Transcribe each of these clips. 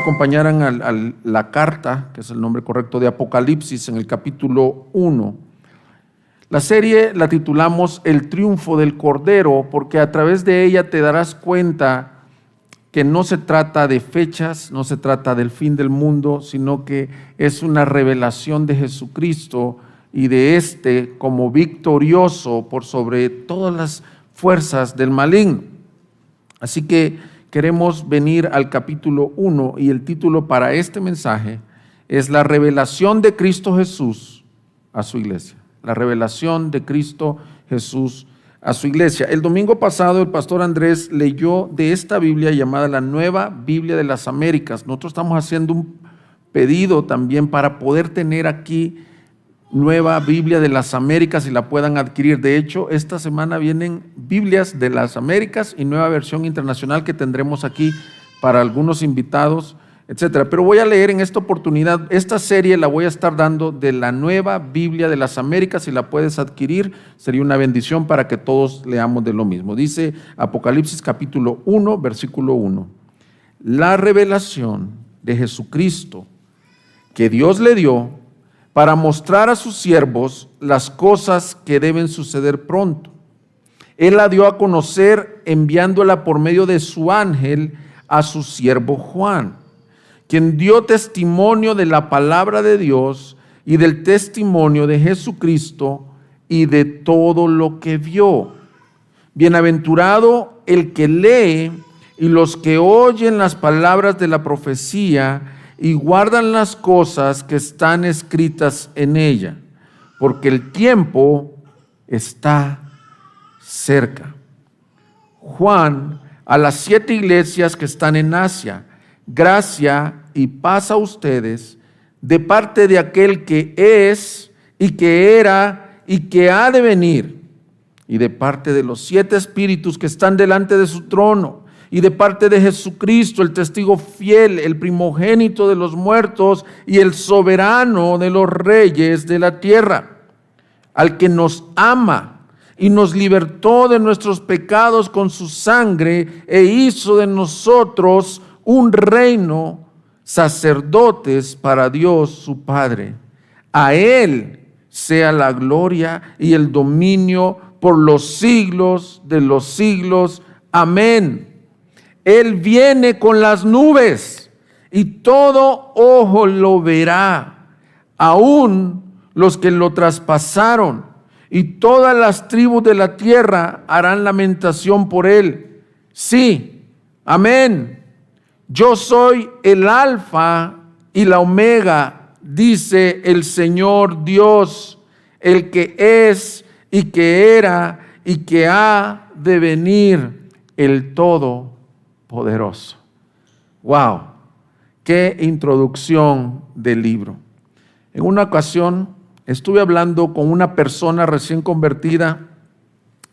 me acompañaran a la carta, que es el nombre correcto, de Apocalipsis, en el capítulo 1. La serie la titulamos El triunfo del Cordero, porque a través de ella te darás cuenta que no se trata de fechas, no se trata del fin del mundo, sino que es una revelación de Jesucristo y de como victorioso por sobre todas las fuerzas del maligno. Así que queremos venir al capítulo 1 y el título para este mensaje es la revelación de Cristo Jesús a su iglesia. La revelación de Cristo Jesús a su iglesia. El domingo pasado el pastor Andrés leyó de esta Biblia llamada la Nueva Biblia de las Américas. Nosotros estamos haciendo un pedido también para poder tener aquí Nueva Biblia de las Américas y la puedan adquirir. De hecho, esta semana vienen Biblias de las Américas y nueva versión internacional que tendremos aquí para algunos invitados, etcétera. Pero voy a leer en esta oportunidad, esta serie la voy a estar dando de la Nueva Biblia de las Américas. Si la puedes adquirir, sería una bendición para que todos leamos de lo mismo. Dice Apocalipsis capítulo 1, versículo 1. La revelación de Jesucristo que Dios le dio para mostrar a sus siervos las cosas que deben suceder pronto. Él la dio a conocer enviándola por medio de su ángel a su siervo Juan, quien dio testimonio de la palabra de Dios y del testimonio de Jesucristo y de todo lo que vio. Bienaventurado el que lee y los que oyen las palabras de la profecía y guardan las cosas que están escritas en ella, porque el tiempo está cerca. Juan, a las 7 iglesias que están en Asia, gracia y paz a ustedes de parte de aquel que es y que era y que ha de venir, y de parte de los 7 espíritus que están delante de su trono, y de parte de Jesucristo, el testigo fiel, el primogénito de los muertos y el soberano de los reyes de la tierra, al que nos ama y nos libertó de nuestros pecados con su sangre e hizo de nosotros un reino, sacerdotes para Dios su Padre. A Él sea la gloria y el dominio por los siglos de los siglos. Amén. Él viene con las nubes y todo ojo lo verá, aún los que lo traspasaron, y todas las tribus de la tierra harán lamentación por él. Sí, amén. Yo soy el Alfa y la Omega, dice el Señor Dios, el que es y que era y que ha de venir, el Todopoderoso. Wow, qué introducción del libro. En una ocasión estuve hablando con una persona recién convertida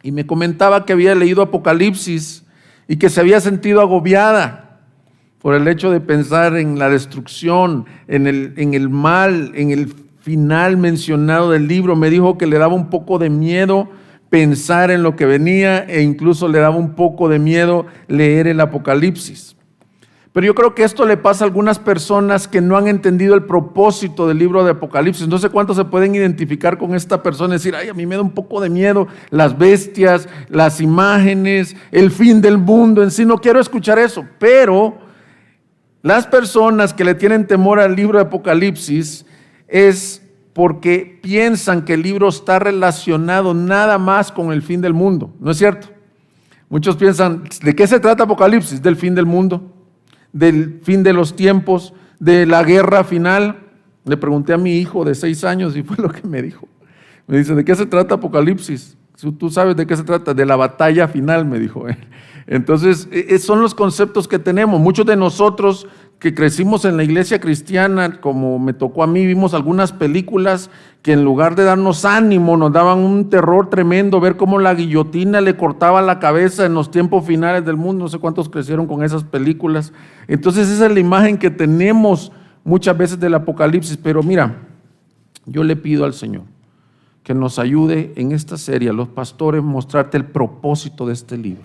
y me comentaba que había leído Apocalipsis y que se había sentido agobiada por el hecho de pensar en la destrucción, en el mal, en el final mencionado del libro. Me dijo que le daba un poco de miedo pensar en lo que venía e incluso le daba un poco de miedo leer el Apocalipsis. Pero yo creo que esto le pasa a algunas personas que no han entendido el propósito del libro de Apocalipsis. No sé cuántos se pueden identificar con esta persona y decir, ay, a mí me da un poco de miedo las bestias, las imágenes, el fin del mundo en sí. No quiero escuchar eso, pero las personas que le tienen temor al libro de Apocalipsis es porque piensan que el libro está relacionado nada más con el fin del mundo. ¿No es cierto? Muchos piensan, ¿de qué se trata Apocalipsis? Del fin del mundo, del fin de los tiempos, de la guerra final. Le pregunté a mi hijo de 6 años y fue lo que me dijo. Me dice, ¿de qué se trata Apocalipsis? ¿Tú sabes de qué se trata? De la batalla final, me dijo él. Entonces, son los conceptos que tenemos. Muchos de nosotros que crecimos en la iglesia cristiana, como me tocó a mí, vimos algunas películas que en lugar de darnos ánimo, nos daban un terror tremendo, ver cómo la guillotina le cortaba la cabeza en los tiempos finales del mundo. No sé cuántos crecieron con esas películas. Entonces, esa es la imagen que tenemos muchas veces del Apocalipsis. Pero mira, yo le pido al Señor que nos ayude en esta serie, a los pastores, mostrarte el propósito de este libro.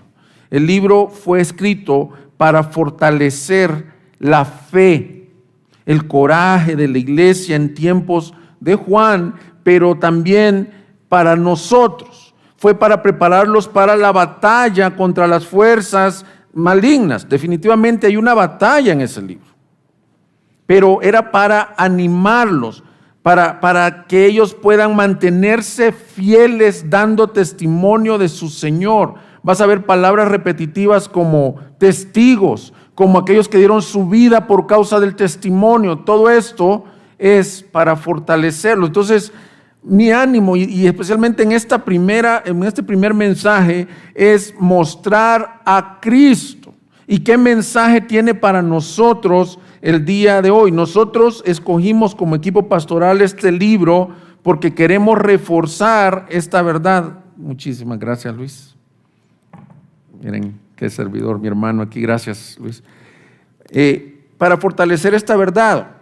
El libro fue escrito para fortalecer la fe, el coraje de la iglesia en tiempos de Juan, pero también para nosotros. Fue para prepararlos para la batalla contra las fuerzas malignas. Definitivamente hay una batalla en ese libro, pero era para animarlos, para que ellos puedan mantenerse fieles dando testimonio de su Señor. Vas a ver palabras repetitivas como testigos, como aquellos que dieron su vida por causa del testimonio. Todo esto es para fortalecerlos. Entonces, mi ánimo, y especialmente en este primer mensaje, es mostrar a Cristo. ¿Y qué mensaje tiene para nosotros el día de hoy? Nosotros escogimos como equipo pastoral este libro porque queremos reforzar esta verdad. Muchísimas gracias, Luis. Miren qué servidor, mi hermano aquí. Gracias, Luis. Para fortalecer esta verdad,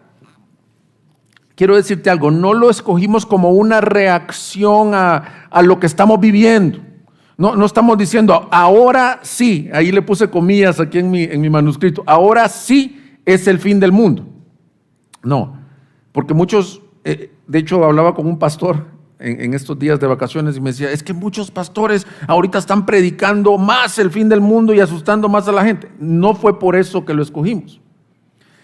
quiero decirte algo, no lo escogimos como una reacción a lo que estamos viviendo. No estamos diciendo, ahora sí, ahí le puse comillas aquí en mi manuscrito, ahora sí es el fin del mundo. No, porque muchos, de hecho hablaba con un pastor en estos días de vacaciones y me decía, es que muchos pastores ahorita están predicando más el fin del mundo y asustando más a la gente. No fue por eso que lo escogimos.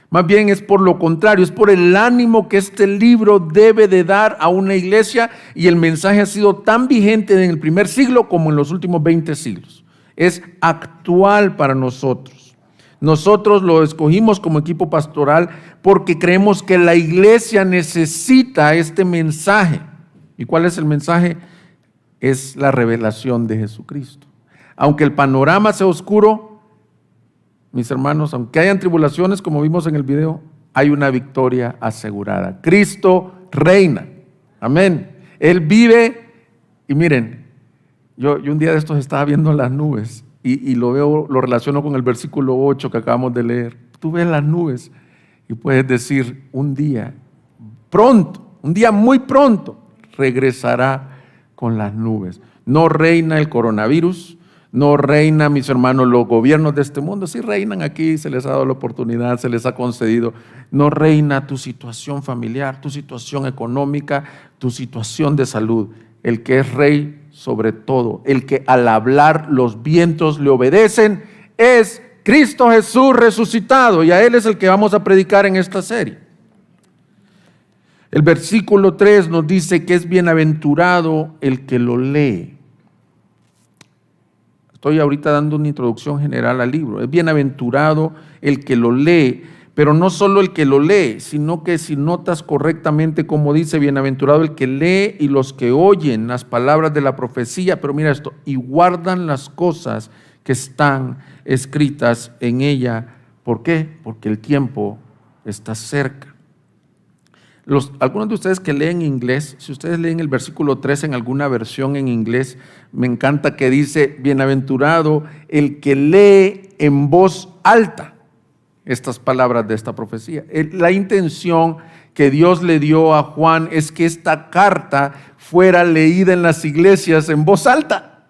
Más bien es por lo contrario, es por el ánimo que este libro debe de dar a una iglesia, y el mensaje ha sido tan vigente en el primer siglo como en los últimos 20 siglos. Es actual para nosotros. Nosotros lo escogimos como equipo pastoral porque creemos que la iglesia necesita este mensaje. ¿Y cuál es el mensaje? Es la revelación de Jesucristo. Aunque el panorama sea oscuro, mis hermanos, aunque hayan tribulaciones, como vimos en el video, hay una victoria asegurada. Cristo reina. Amén. Él vive. Y miren, yo un día de estos estaba viendo las nubes y lo relaciono con el versículo 8 que acabamos de leer. Tú ves las nubes y puedes decir, un día muy pronto, regresará con las nubes. No reina el coronavirus. No reina, mis hermanos, los gobiernos de este mundo. Sí reinan aquí, se les ha dado la oportunidad, se les ha concedido. No reina tu situación familiar, tu situación económica, tu situación de salud. El que es rey sobre todo, el que al hablar los vientos le obedecen, es Cristo Jesús resucitado, y a Él es el que vamos a predicar en esta serie. El versículo 3 nos dice que es bienaventurado el que lo lee. Estoy ahorita dando una introducción general al libro. Es bienaventurado el que lo lee, pero no solo el que lo lee, sino que si notas correctamente como dice, bienaventurado el que lee y los que oyen las palabras de la profecía, pero mira esto, y guardan las cosas que están escritas en ella. ¿Por qué? Porque el tiempo está cerca. Algunos de ustedes que leen inglés, si ustedes leen el versículo 3 en alguna versión en inglés, me encanta que dice, bienaventurado el que lee en voz alta estas palabras de esta profecía. La intención que Dios le dio a Juan es que esta carta fuera leída en las iglesias en voz alta.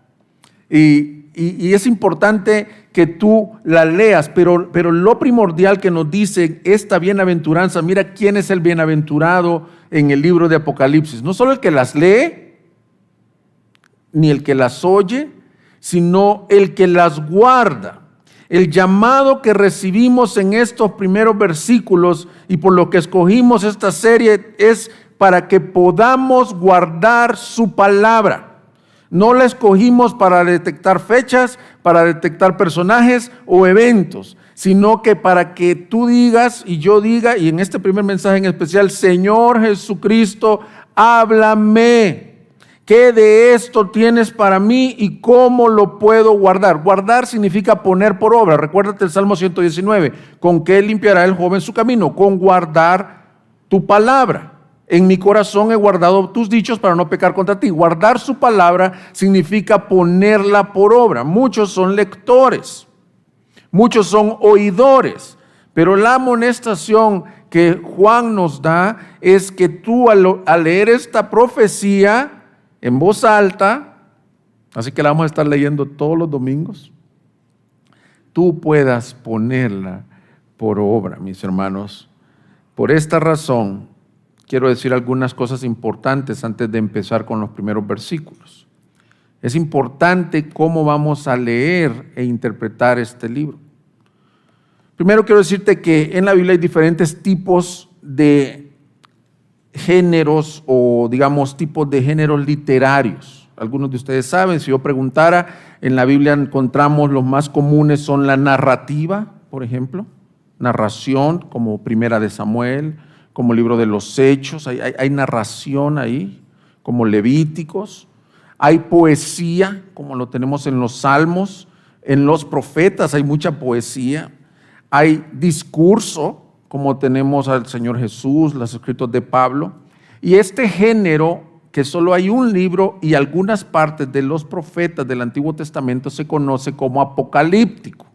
Y es importante que tú la leas, pero lo primordial que nos dice esta bienaventuranza, mira quién es el bienaventurado en el libro de Apocalipsis. No solo el que las lee, ni el que las oye, sino el que las guarda. El llamado que recibimos en estos primeros versículos y por lo que escogimos esta serie es para que podamos guardar su palabra. No la escogimos para detectar fechas, para detectar personajes o eventos, sino que para que tú digas y yo diga, y en este primer mensaje en especial, Señor Jesucristo, háblame. ¿Qué de esto tienes para mí y cómo lo puedo guardar? Guardar significa poner por obra. Recuérdate el Salmo 119. ¿Con qué limpiará el joven su camino? Con guardar tu palabra. En mi corazón he guardado tus dichos para no pecar contra ti. Guardar su palabra significa ponerla por obra. Muchos son lectores, muchos son oidores, pero la amonestación que Juan nos da es que tú al leer esta profecía en voz alta, así que la vamos a estar leyendo todos los domingos, tú puedas ponerla por obra, mis hermanos. Por esta razón, quiero decir algunas cosas importantes antes de empezar con los primeros versículos. Es importante cómo vamos a leer e interpretar este libro. Primero quiero decirte que en la Biblia hay diferentes tipos de géneros o digamos tipos de géneros literarios. Algunos de ustedes saben, si yo preguntara, en la Biblia encontramos los más comunes son la narrativa, por ejemplo, narración como Primera de Samuel, como Libro de los Hechos, hay narración ahí, como Levíticos, hay poesía, como lo tenemos en los Salmos, en los profetas hay mucha poesía, hay discurso, como tenemos al Señor Jesús, los escritos de Pablo, y este género, que solo hay un libro y algunas partes de los profetas del Antiguo Testamento, se conoce como apocalíptico.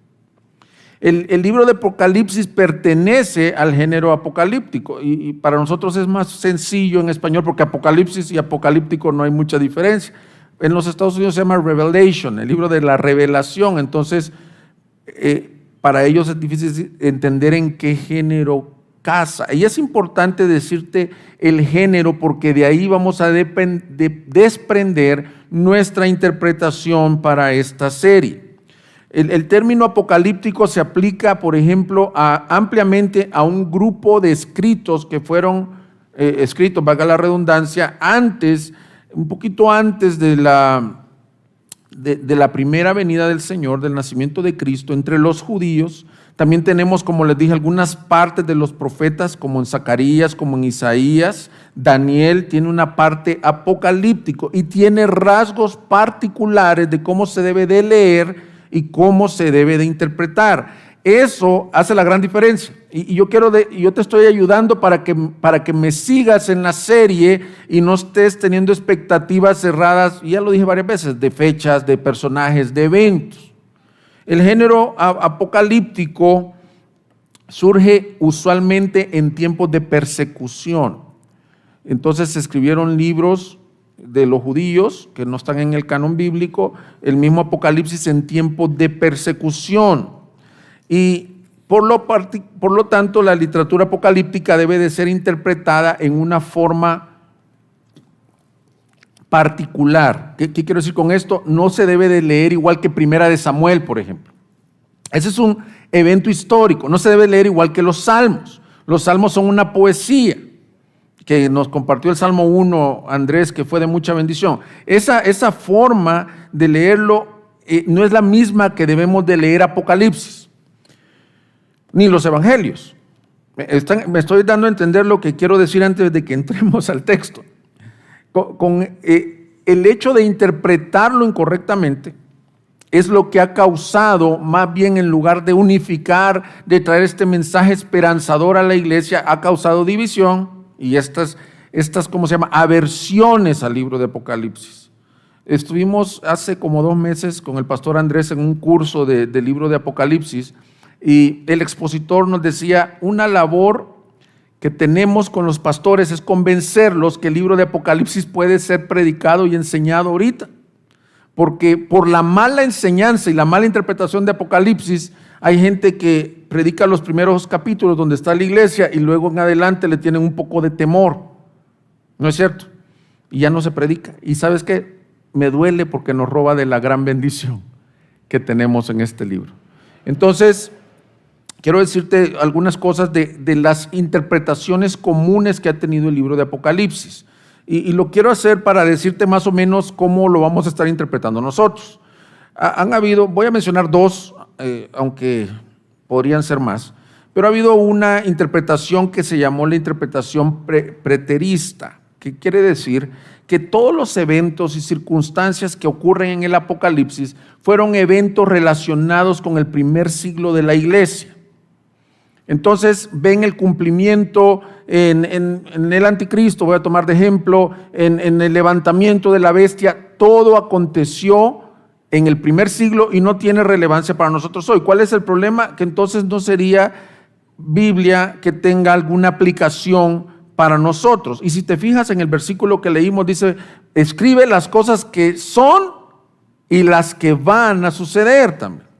El libro de Apocalipsis pertenece al género apocalíptico y para nosotros es más sencillo en español porque Apocalipsis y apocalíptico no hay mucha diferencia. En los Estados Unidos se llama Revelation, el libro de la revelación, entonces para ellos es difícil entender en qué género casa. Y es importante decirte el género porque de ahí vamos a desprender nuestra interpretación para esta serie. El término apocalíptico se aplica, por ejemplo, ampliamente a un grupo de escritos que fueron escritos, valga la redundancia, un poquito antes de la primera venida del Señor, del nacimiento de Cristo, entre los judíos. También tenemos, como les dije, algunas partes de los profetas, como en Zacarías, como en Isaías. Daniel tiene una parte apocalíptico y tiene rasgos particulares de cómo se debe de leer y cómo se debe de interpretar. Eso hace la gran diferencia. Y yo te estoy ayudando para que me sigas en la serie y no estés teniendo expectativas cerradas, ya lo dije varias veces, de fechas, de personajes, de eventos. El género apocalíptico surge usualmente en tiempos de persecución. Entonces se escribieron libros de los judíos que no están en el canon bíblico, el mismo Apocalipsis en tiempos de persecución. Y por lo tanto, la literatura apocalíptica debe de ser interpretada en una forma particular. ¿Qué quiero decir con esto? No se debe de leer igual que Primera de Samuel, por ejemplo. Ese es un evento histórico. No se debe leer igual que los Salmos. Los Salmos son una poesía que nos compartió el Salmo 1, Andrés, que fue de mucha bendición. Esa forma de leerlo no es la misma que debemos de leer Apocalipsis, ni los evangelios. Me estoy dando a entender lo que quiero decir antes de que entremos al texto. El hecho de interpretarlo incorrectamente es lo que ha causado, más bien en lugar de unificar, de traer este mensaje esperanzador a la iglesia, ha causado división y estas ¿cómo se llama?, aversiones al libro de Apocalipsis. Estuvimos hace como 2 meses con el pastor Andrés en un curso del libro de Apocalipsis y el expositor nos decía, una labor que tenemos con los pastores es convencerlos que el libro de Apocalipsis puede ser predicado y enseñado ahorita, porque por la mala enseñanza y la mala interpretación de Apocalipsis hay gente que predica los primeros capítulos donde está la iglesia y luego en adelante le tienen un poco de temor, ¿no es cierto? Y ya no se predica. Y ¿sabes qué? Me duele porque nos roba de la gran bendición que tenemos en este libro. Entonces, quiero decirte algunas cosas de las interpretaciones comunes que ha tenido el libro de Apocalipsis. Y lo quiero hacer para decirte más o menos cómo lo vamos a estar interpretando nosotros. Voy a mencionar 2, aunque podrían ser más, pero ha habido una interpretación que se llamó la interpretación preterista, que quiere decir que todos los eventos y circunstancias que ocurren en el Apocalipsis fueron eventos relacionados con el primer siglo de la iglesia. Entonces ven el cumplimiento en el anticristo, voy a tomar de ejemplo, en el levantamiento de la bestia, todo aconteció en el primer siglo y no tiene relevancia para nosotros hoy. ¿Cuál es el problema? Que entonces no sería Biblia que tenga alguna aplicación para nosotros. Y si te fijas en el versículo que leímos, dice, escribe las cosas que son y las que van a suceder también.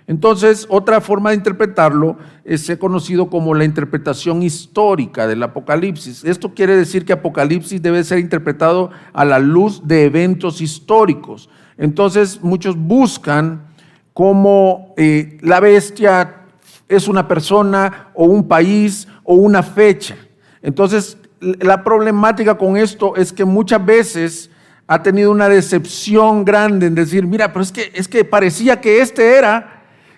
Entonces, otra forma de interpretarlo es conocido como la interpretación histórica del Apocalipsis. Esto quiere decir que Apocalipsis debe ser interpretado a la luz de eventos históricos. Entonces, muchos buscan cómo la bestia es una persona o un país o una fecha. Entonces, la problemática con esto es que muchas veces ha tenido una decepción grande en decir, mira, pero es que parecía que este era,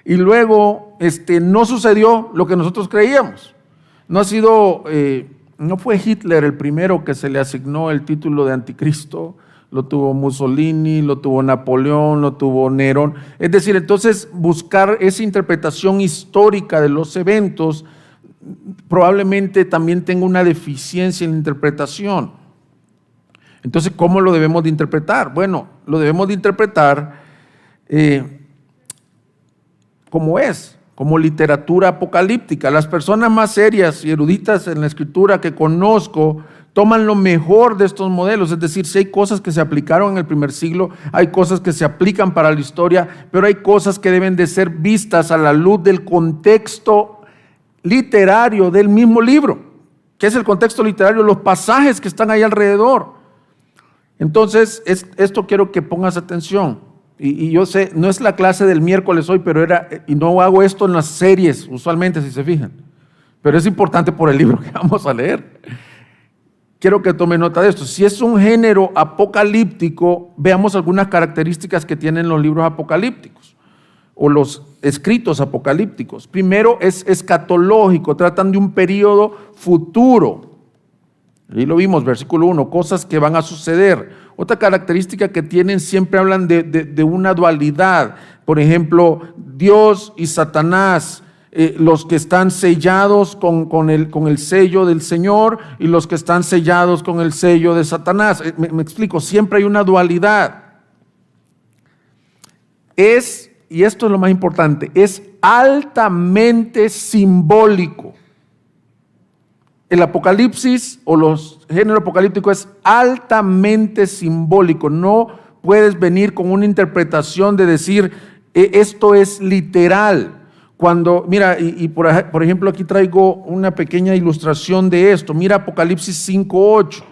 y luego no sucedió lo que nosotros creíamos. No fue Hitler el primero que se le asignó el título de anticristo, lo tuvo Mussolini, lo tuvo Napoleón, lo tuvo Nerón. Es decir, entonces buscar esa interpretación histórica de los eventos probablemente también tenga una deficiencia en la interpretación. Entonces, ¿cómo lo debemos de interpretar? Bueno, lo debemos de interpretar como literatura apocalíptica. Las personas más serias y eruditas en la escritura que conozco toman lo mejor de estos modelos, es decir, si hay cosas que se aplicaron en el primer siglo, hay cosas que se aplican para la historia, pero hay cosas que deben de ser vistas a la luz del contexto literario del mismo libro. ¿Qué es el contexto literario? Los pasajes que están ahí alrededor. Entonces, esto quiero que pongas atención. Y yo sé, no es la clase del miércoles hoy, pero y no hago esto en las series, usualmente, si se fijan. Pero es importante por el libro que vamos a leer. Quiero que tome nota de esto. Si es un género apocalíptico, veamos algunas características que tienen los libros apocalípticos o los escritos apocalípticos. Primero, es escatológico, tratan de un periodo futuro. Ahí lo vimos, versículo 1, cosas que van a suceder. Otra característica que tienen, siempre hablan de una dualidad. Por ejemplo, Dios y Satanás, los que están sellados con el sello del Señor y los que están sellados con el sello de Satanás. Me explico, siempre hay una dualidad. Y esto es lo más importante, es altamente simbólico. El Apocalipsis o los géneros apocalípticos es altamente simbólico. No puedes venir con una interpretación de decir esto es literal. Cuando, mira, por ejemplo, aquí traigo una pequeña ilustración de esto. Mira Apocalipsis 5:8.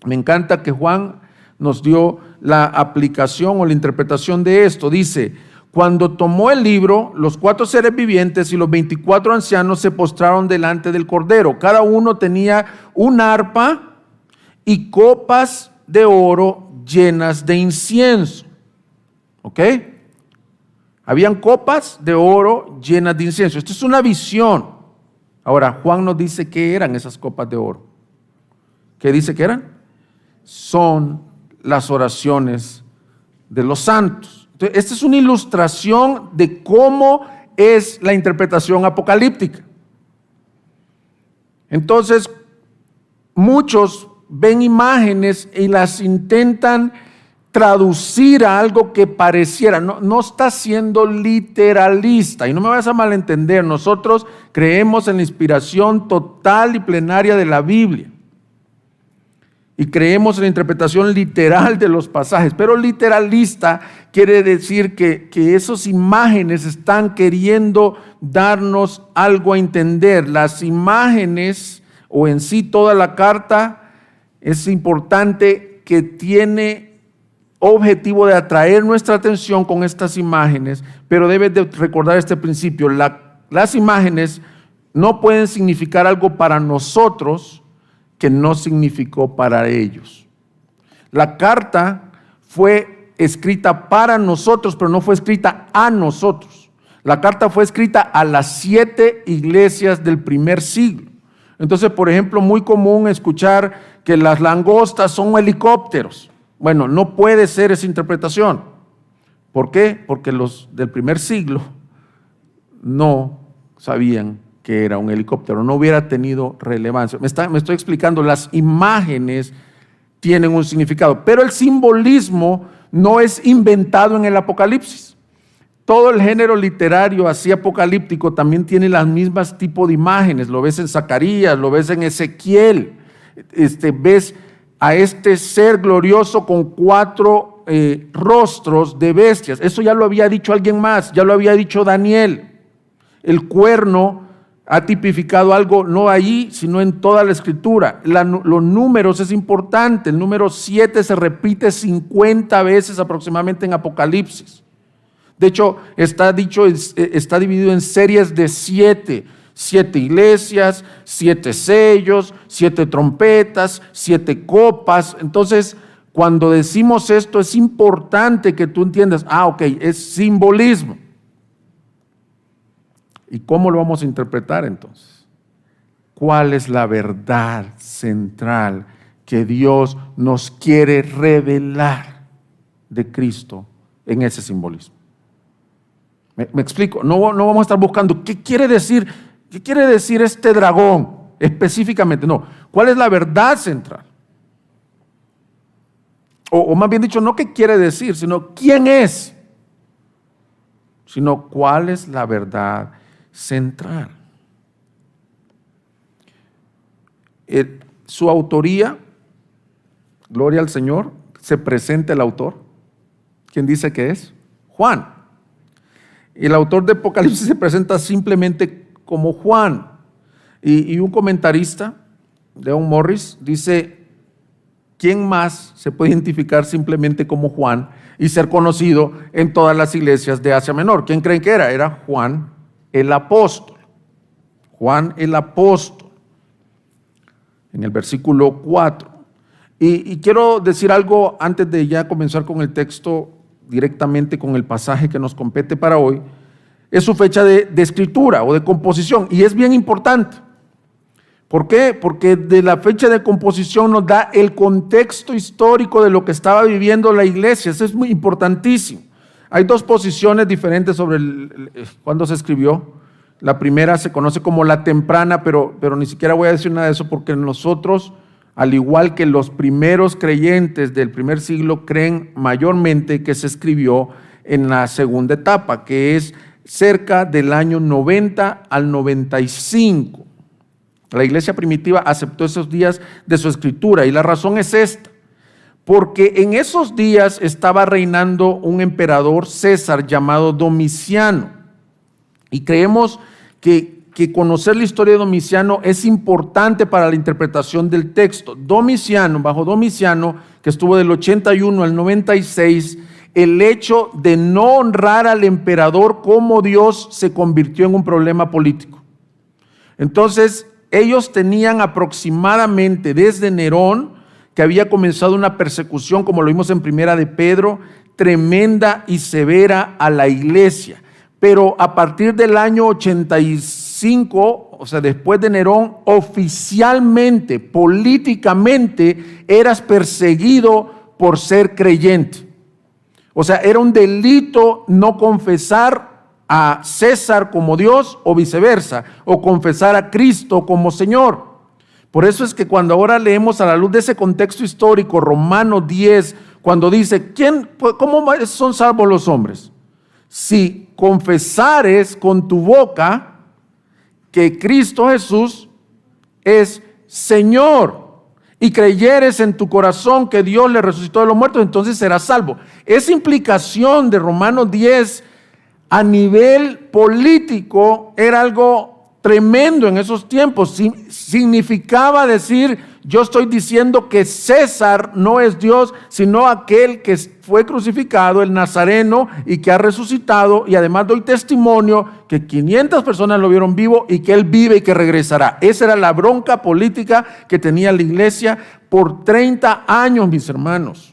Me encanta que Juan nos dio la aplicación o la interpretación de esto. Dice: cuando tomó el libro, los 4 seres vivientes y los 24 ancianos se postraron delante del Cordero. Cada uno tenía un arpa y copas de oro llenas de incienso. ¿Ok? Habían copas de oro llenas de incienso. Esto es una visión. Ahora, Juan nos dice qué eran esas copas de oro. ¿Qué dice que eran? Son las oraciones de los santos. Entonces, esta es una ilustración de cómo es la interpretación apocalíptica. Entonces, muchos ven imágenes y las intentan traducir a algo que pareciera, no está siendo literalista. Y no me vayas a malentender, nosotros creemos en la inspiración total y plenaria de la Biblia. Y creemos en la interpretación literal de los pasajes, pero literalista quiere decir que esas imágenes están queriendo darnos algo a entender. Las imágenes o en sí toda la carta es importante que tiene objetivo de atraer nuestra atención con estas imágenes, pero debes de recordar este principio. Las imágenes no pueden significar algo para nosotros que no significó para ellos. La carta fue escrita para nosotros, pero no fue escrita a nosotros. La carta fue escrita a las 7 iglesias del primer siglo. Entonces, por ejemplo, muy común escuchar que las langostas son helicópteros. Bueno, no puede ser esa interpretación. ¿Por qué? Porque los del primer siglo no sabían que era un helicóptero, no hubiera tenido relevancia. Me estoy explicando, las imágenes tienen un significado, pero el simbolismo no es inventado en el Apocalipsis. Todo el género literario así apocalíptico también tiene las mismas tipos de imágenes. Lo ves en Zacarías, lo ves en Ezequiel. Ves a este ser glorioso con 4 rostros de bestias. Eso ya lo había dicho alguien más, ya lo había dicho Daniel. El cuerno ha tipificado algo no allí, sino en toda la escritura. Los números es importante. El número 7 se repite 50 veces aproximadamente en Apocalipsis. De hecho, está dividido en series de 7. 7 iglesias, 7 sellos, 7 trompetas, 7 copas. Entonces, cuando decimos esto, es importante que tú entiendas, ok, es simbolismo. ¿Y cómo lo vamos a interpretar entonces? ¿Cuál es la verdad central que Dios nos quiere revelar de Cristo en ese simbolismo? ¿Me explico? No vamos a estar buscando qué quiere decir este dragón específicamente. No, ¿cuál es la verdad central? O más bien dicho, no qué quiere decir, sino quién es. Sino cuál es la verdad central. Su autoría, gloria al Señor, se presenta el autor. ¿Quién dice que es? Juan. El autor de Apocalipsis se presenta simplemente como Juan. Y un comentarista, Leon Morris, dice, ¿quién más se puede identificar simplemente como Juan y ser conocido en todas las iglesias de Asia Menor? ¿Quién creen que era? Era Juan el apóstol. Juan el apóstol. En el versículo 4. Y quiero decir algo antes de ya comenzar con el texto, directamente con el pasaje que nos compete para hoy. Es su fecha de escritura o de composición, y es bien importante. ¿Por qué? Porque de la fecha de composición nos da el contexto histórico de lo que estaba viviendo la iglesia. Eso es muy importantísimo. Hay dos posiciones diferentes sobre cuándo se escribió. La primera se conoce como la temprana, pero ni siquiera voy a decir nada de eso, porque nosotros, al igual que los primeros creyentes del primer siglo, creen mayormente que se escribió en la segunda etapa, que es cerca del año 90 al 95. La iglesia primitiva aceptó esos días de su escritura, y la razón es esta: porque en esos días estaba reinando un emperador César llamado Domiciano, y creemos que conocer la historia de Domiciano es importante para la interpretación del texto. Bajo Domiciano, que estuvo del 81 al 96, el hecho de no honrar al emperador como Dios se convirtió en un problema político. Entonces, ellos tenían aproximadamente desde Nerón, que había comenzado una persecución, como lo vimos en Primera de Pedro, tremenda y severa a la iglesia. Pero a partir del año 85, o sea, después de Nerón, oficialmente, políticamente, eras perseguido por ser creyente. O sea, era un delito no confesar a César como Dios o viceversa, o confesar a Cristo como Señor. Por eso es que cuando ahora leemos a la luz de ese contexto histórico, Romanos 10, cuando dice, ¿cómo son salvos los hombres? Si confesares con tu boca que Cristo Jesús es Señor y creyeres en tu corazón que Dios le resucitó de los muertos, entonces serás salvo. Esa implicación de Romanos 10 a nivel político era algo tremendo en esos tiempos. Significaba decir, yo estoy diciendo que César no es Dios, sino aquel que fue crucificado, el Nazareno, y que ha resucitado, y además doy testimonio que 500 personas lo vieron vivo y que él vive y que regresará. Esa era la bronca política que tenía la iglesia por 30 años, mis hermanos.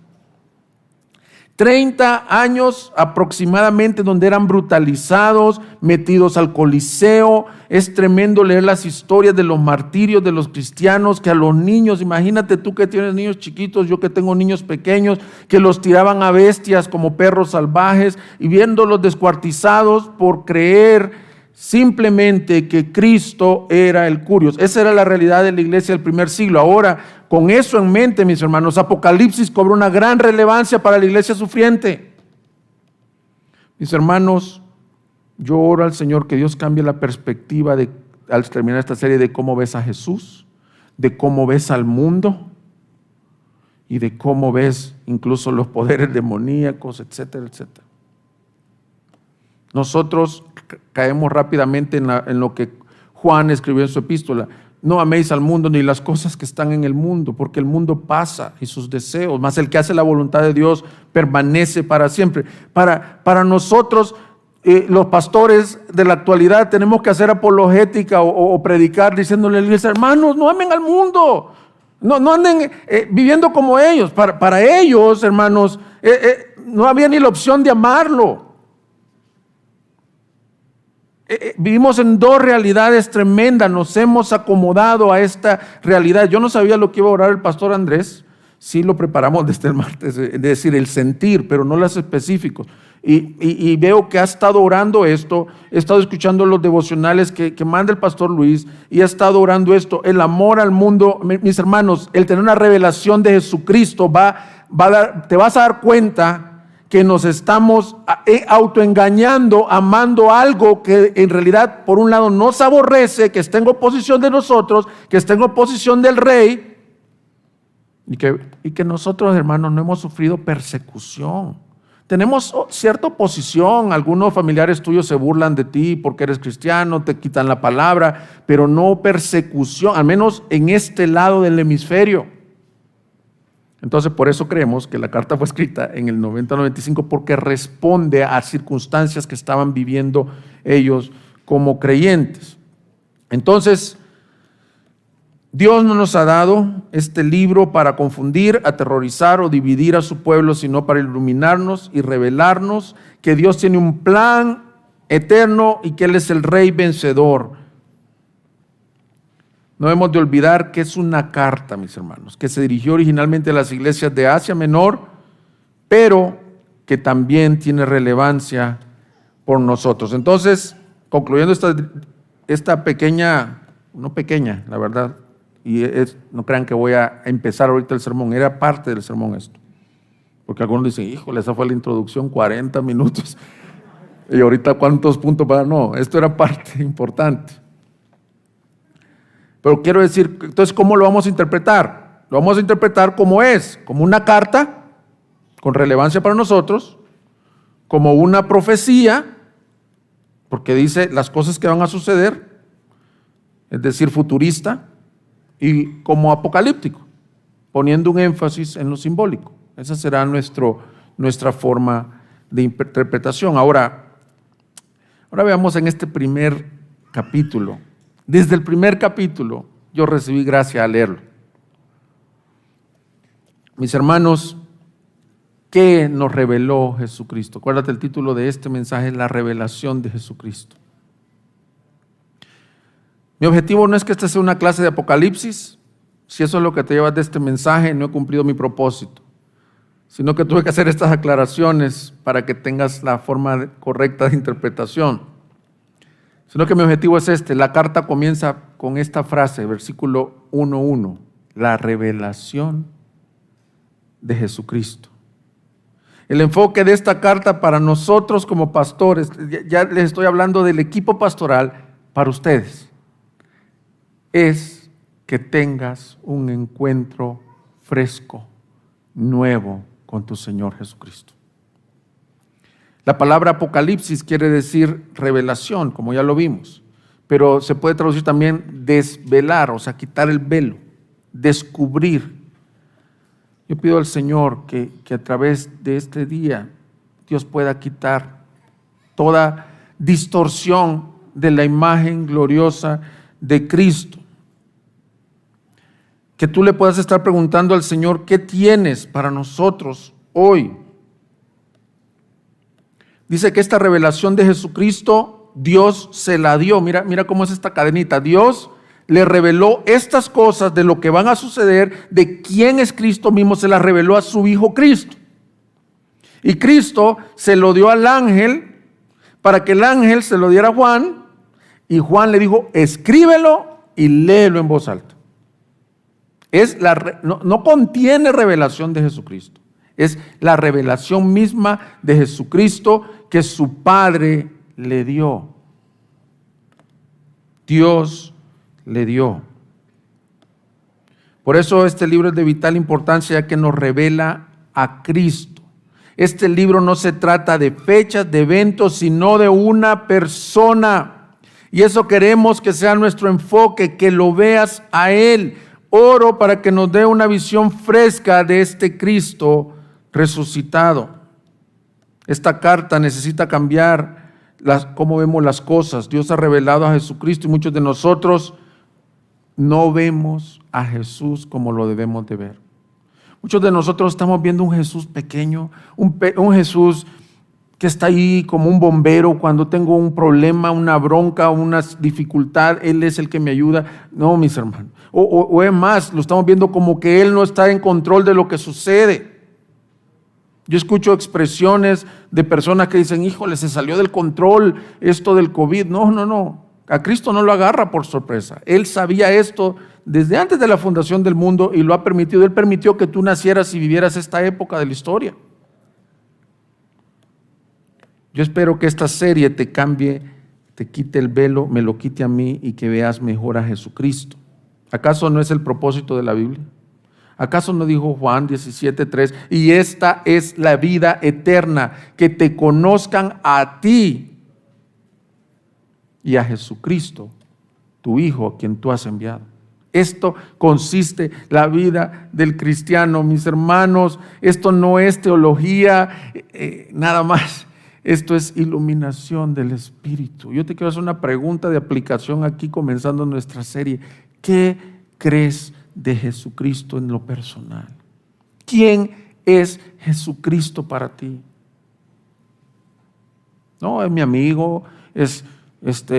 30 años aproximadamente, donde eran brutalizados, metidos al Coliseo. Es tremendo leer las historias de los martirios de los cristianos, que a los niños, imagínate tú que tienes niños chiquitos, yo que tengo niños pequeños, que los tiraban a bestias como perros salvajes, y viéndolos descuartizados por creer simplemente que Cristo era el Curios. Esa era la realidad de la iglesia del primer siglo. Ahora, con eso en mente, mis hermanos, Apocalipsis cobra una gran relevancia para la iglesia sufriente. Mis hermanos, yo oro al Señor que Dios cambie la perspectiva al terminar esta serie, de cómo ves a Jesús, de cómo ves al mundo, y de cómo ves incluso los poderes demoníacos, etcétera, etcétera. Nosotros caemos rápidamente en lo que Juan escribió en su epístola. No améis al mundo ni las cosas que están en el mundo, porque el mundo pasa y sus deseos, mas el que hace la voluntad de Dios permanece para siempre. Para nosotros, los pastores de la actualidad, tenemos que hacer apologética o predicar diciéndole a la iglesia: hermanos, no amen al mundo, no anden viviendo como ellos. Para ellos, hermanos, no había ni la opción de amarlo. Vivimos en dos realidades tremendas, nos hemos acomodado a esta realidad. Yo no sabía lo que iba a orar el pastor Andrés, sí lo preparamos desde el martes, es decir, el sentir, pero no los específicos. Y veo que ha estado orando esto, he estado escuchando los devocionales que manda el pastor Luis y ha estado orando esto, el amor al mundo. Mis hermanos, el tener una revelación de Jesucristo te vas a dar cuenta que nos estamos autoengañando, amando algo que en realidad por un lado nos aborrece, que está en oposición de nosotros, que está en oposición del rey, y que nosotros, hermanos, no hemos sufrido persecución. Tenemos cierta oposición, algunos familiares tuyos se burlan de ti porque eres cristiano, te quitan la palabra, pero no persecución, al menos en este lado del hemisferio. Entonces, por eso creemos que la carta fue escrita en el 90-95, porque responde a circunstancias que estaban viviendo ellos como creyentes. Entonces, Dios no nos ha dado este libro para confundir, aterrorizar o dividir a su pueblo, sino para iluminarnos y revelarnos que Dios tiene un plan eterno y que Él es el Rey vencedor. No debemos de olvidar que es una carta, mis hermanos, que se dirigió originalmente a las iglesias de Asia Menor, pero que también tiene relevancia por nosotros. Entonces, concluyendo esta pequeña, no pequeña, la verdad, y no crean que voy a empezar ahorita el sermón, era parte del sermón esto. Porque algunos dicen: híjole, esa fue la introducción, 40 minutos, y ahorita ¿cuántos puntos para? No, esto era parte importante. Pero quiero decir, entonces, ¿cómo lo vamos a interpretar? Lo vamos a interpretar como es, como una carta con relevancia para nosotros, como una profecía, porque dice las cosas que van a suceder, es decir, futurista, y como apocalíptico, poniendo un énfasis en lo simbólico. Esa será nuestra forma de interpretación. Ahora veamos en este primer capítulo. Desde el primer capítulo yo recibí gracia al leerlo. Mis hermanos, ¿qué nos reveló Jesucristo? Acuérdate, el título de este mensaje es la revelación de Jesucristo. Mi objetivo no es que esta sea una clase de Apocalipsis. Si eso es lo que te llevas de este mensaje, no he cumplido mi propósito, sino que tuve que hacer estas aclaraciones para que tengas la forma correcta de interpretación. Sino que mi objetivo es este. La carta comienza con esta frase, versículo 1:1, la revelación de Jesucristo. El enfoque de esta carta para nosotros como pastores, ya les estoy hablando del equipo pastoral para ustedes, es que tengas un encuentro fresco, nuevo con tu Señor Jesucristo. La palabra Apocalipsis quiere decir revelación, como ya lo vimos, pero se puede traducir también desvelar, o sea, quitar el velo, descubrir. Yo pido al Señor que a través de este día Dios pueda quitar toda distorsión de la imagen gloriosa de Cristo. Que tú le puedas estar preguntando al Señor: ¿qué tienes para nosotros hoy? Dice que esta revelación de Jesucristo, Dios se la dio. Mira cómo es esta cadenita. Dios le reveló estas cosas de lo que van a suceder, de quién es Cristo mismo, se las reveló a su Hijo Cristo. Y Cristo se lo dio al ángel para que el ángel se lo diera a Juan, y Juan le dijo: escríbelo y léelo en voz alta. No contiene revelación de Jesucristo. Es la revelación misma de Jesucristo que su Padre le dio. Dios le dio. Por eso este libro es de vital importancia, ya que nos revela a Cristo. Este libro no se trata de fechas, de eventos, sino de una persona. Y eso queremos que sea nuestro enfoque, que lo veas a Él. Oro para que nos dé una visión fresca de este Cristo resucitado. Esta carta necesita cambiar cómo vemos las cosas. Dios ha revelado a Jesucristo y muchos de nosotros no vemos a Jesús como lo debemos de ver. Muchos de nosotros estamos viendo un Jesús pequeño, un Jesús que está ahí como un bombero. Cuando tengo un problema, una bronca, una dificultad, Él es el que me ayuda. No, mis hermanos. O es más, lo estamos viendo como que Él no está en control de lo que sucede. Yo escucho expresiones de personas que dicen, híjole, se salió del control esto del COVID. No. A Cristo no lo agarra por sorpresa. Él sabía esto desde antes de la fundación del mundo y lo ha permitido. Él permitió que tú nacieras y vivieras esta época de la historia. Yo espero que esta serie te cambie, te quite el velo, me lo quite a mí y que veas mejor a Jesucristo. ¿Acaso no es el propósito de la Biblia? ¿Acaso no dijo Juan 17:3? Y esta es la vida eterna, que te conozcan a ti y a Jesucristo, tu Hijo, a quien tú has enviado. Esto consiste la vida del cristiano, mis hermanos. Esto no es teología, nada más. Esto es iluminación del Espíritu. Yo te quiero hacer una pregunta de aplicación aquí, comenzando nuestra serie. ¿Qué crees de Jesucristo en lo personal? ¿Quién es Jesucristo para ti? No, es mi amigo, es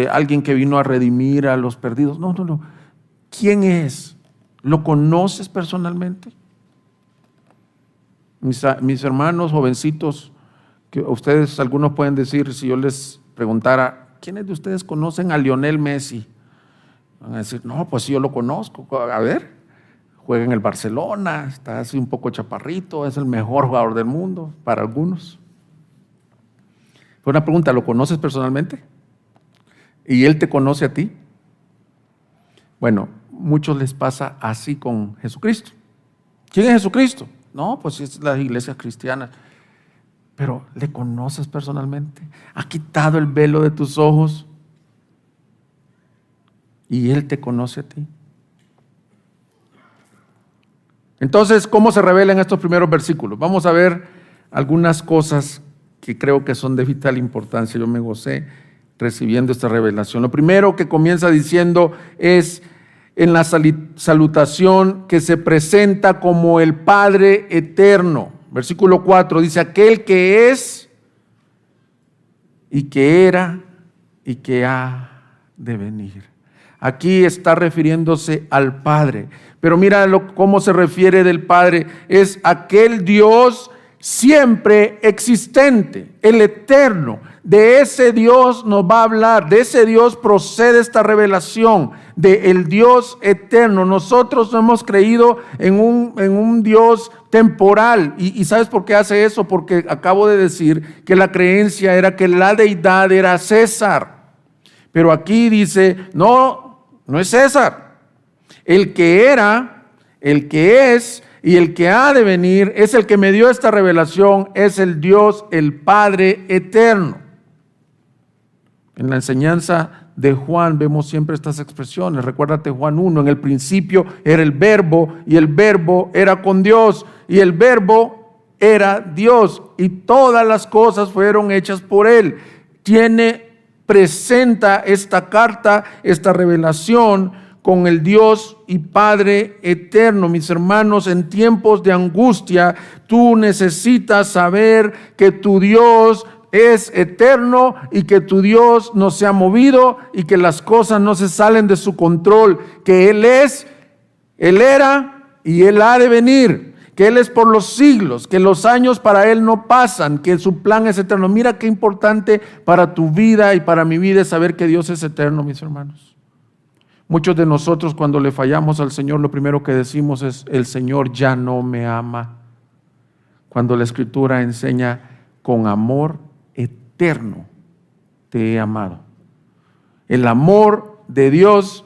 alguien que vino a redimir a los perdidos. No. ¿Quién es? ¿Lo conoces personalmente? Mis hermanos jovencitos, que ustedes algunos pueden decir, si yo les preguntara, ¿quiénes de ustedes conocen a Lionel Messi? Van a decir, no, pues sí, yo lo conozco. A ver, juega en el Barcelona, está así un poco chaparrito, es el mejor jugador del mundo para algunos. Fue una pregunta, ¿lo conoces personalmente? ¿Y él te conoce a ti? Bueno, muchos les pasa así con Jesucristo. ¿Quién es Jesucristo? No, pues es las iglesias cristianas. Pero ¿le conoces personalmente? ¿Ha quitado el velo de tus ojos? Y Él te conoce a ti. Entonces, ¿cómo se revela en estos primeros versículos? Vamos a ver algunas cosas que creo que son de vital importancia. Yo me gocé recibiendo esta revelación. Lo primero que comienza diciendo es en la salutación que se presenta como el Padre eterno. Versículo 4 dice, aquel que es y que era y que ha de venir. Aquí está refiriéndose al Padre. Pero mira cómo se refiere del Padre. Es aquel Dios siempre existente, el eterno. De ese Dios nos va a hablar, de ese Dios procede esta revelación, del Dios eterno. Nosotros no hemos creído en un Dios temporal. ¿Y sabes por qué hace eso? Porque acabo de decir que la creencia era que la deidad era César. Pero aquí dice, no es César. El que era, el que es y el que ha de venir es el que me dio esta revelación, es el Dios, el Padre eterno. En la enseñanza de Juan vemos siempre estas expresiones. Recuérdate Juan 1, en el principio era el verbo y el verbo era con Dios y el verbo era Dios y todas las cosas fueron hechas por Él. Presenta esta carta, esta revelación con el Dios y Padre eterno. Mis hermanos, en tiempos de angustia, tú necesitas saber que tu Dios es eterno y que tu Dios no se ha movido y que las cosas no se salen de su control, que Él es, Él era y Él ha de venir, que Él es por los siglos, que los años para Él no pasan, que su plan es eterno. Mira qué importante para tu vida y para mi vida es saber que Dios es eterno, mis hermanos. Muchos de nosotros cuando le fallamos al Señor, lo primero que decimos es, el Señor ya no me ama. Cuando la Escritura enseña, con amor eterno te he amado. El amor de Dios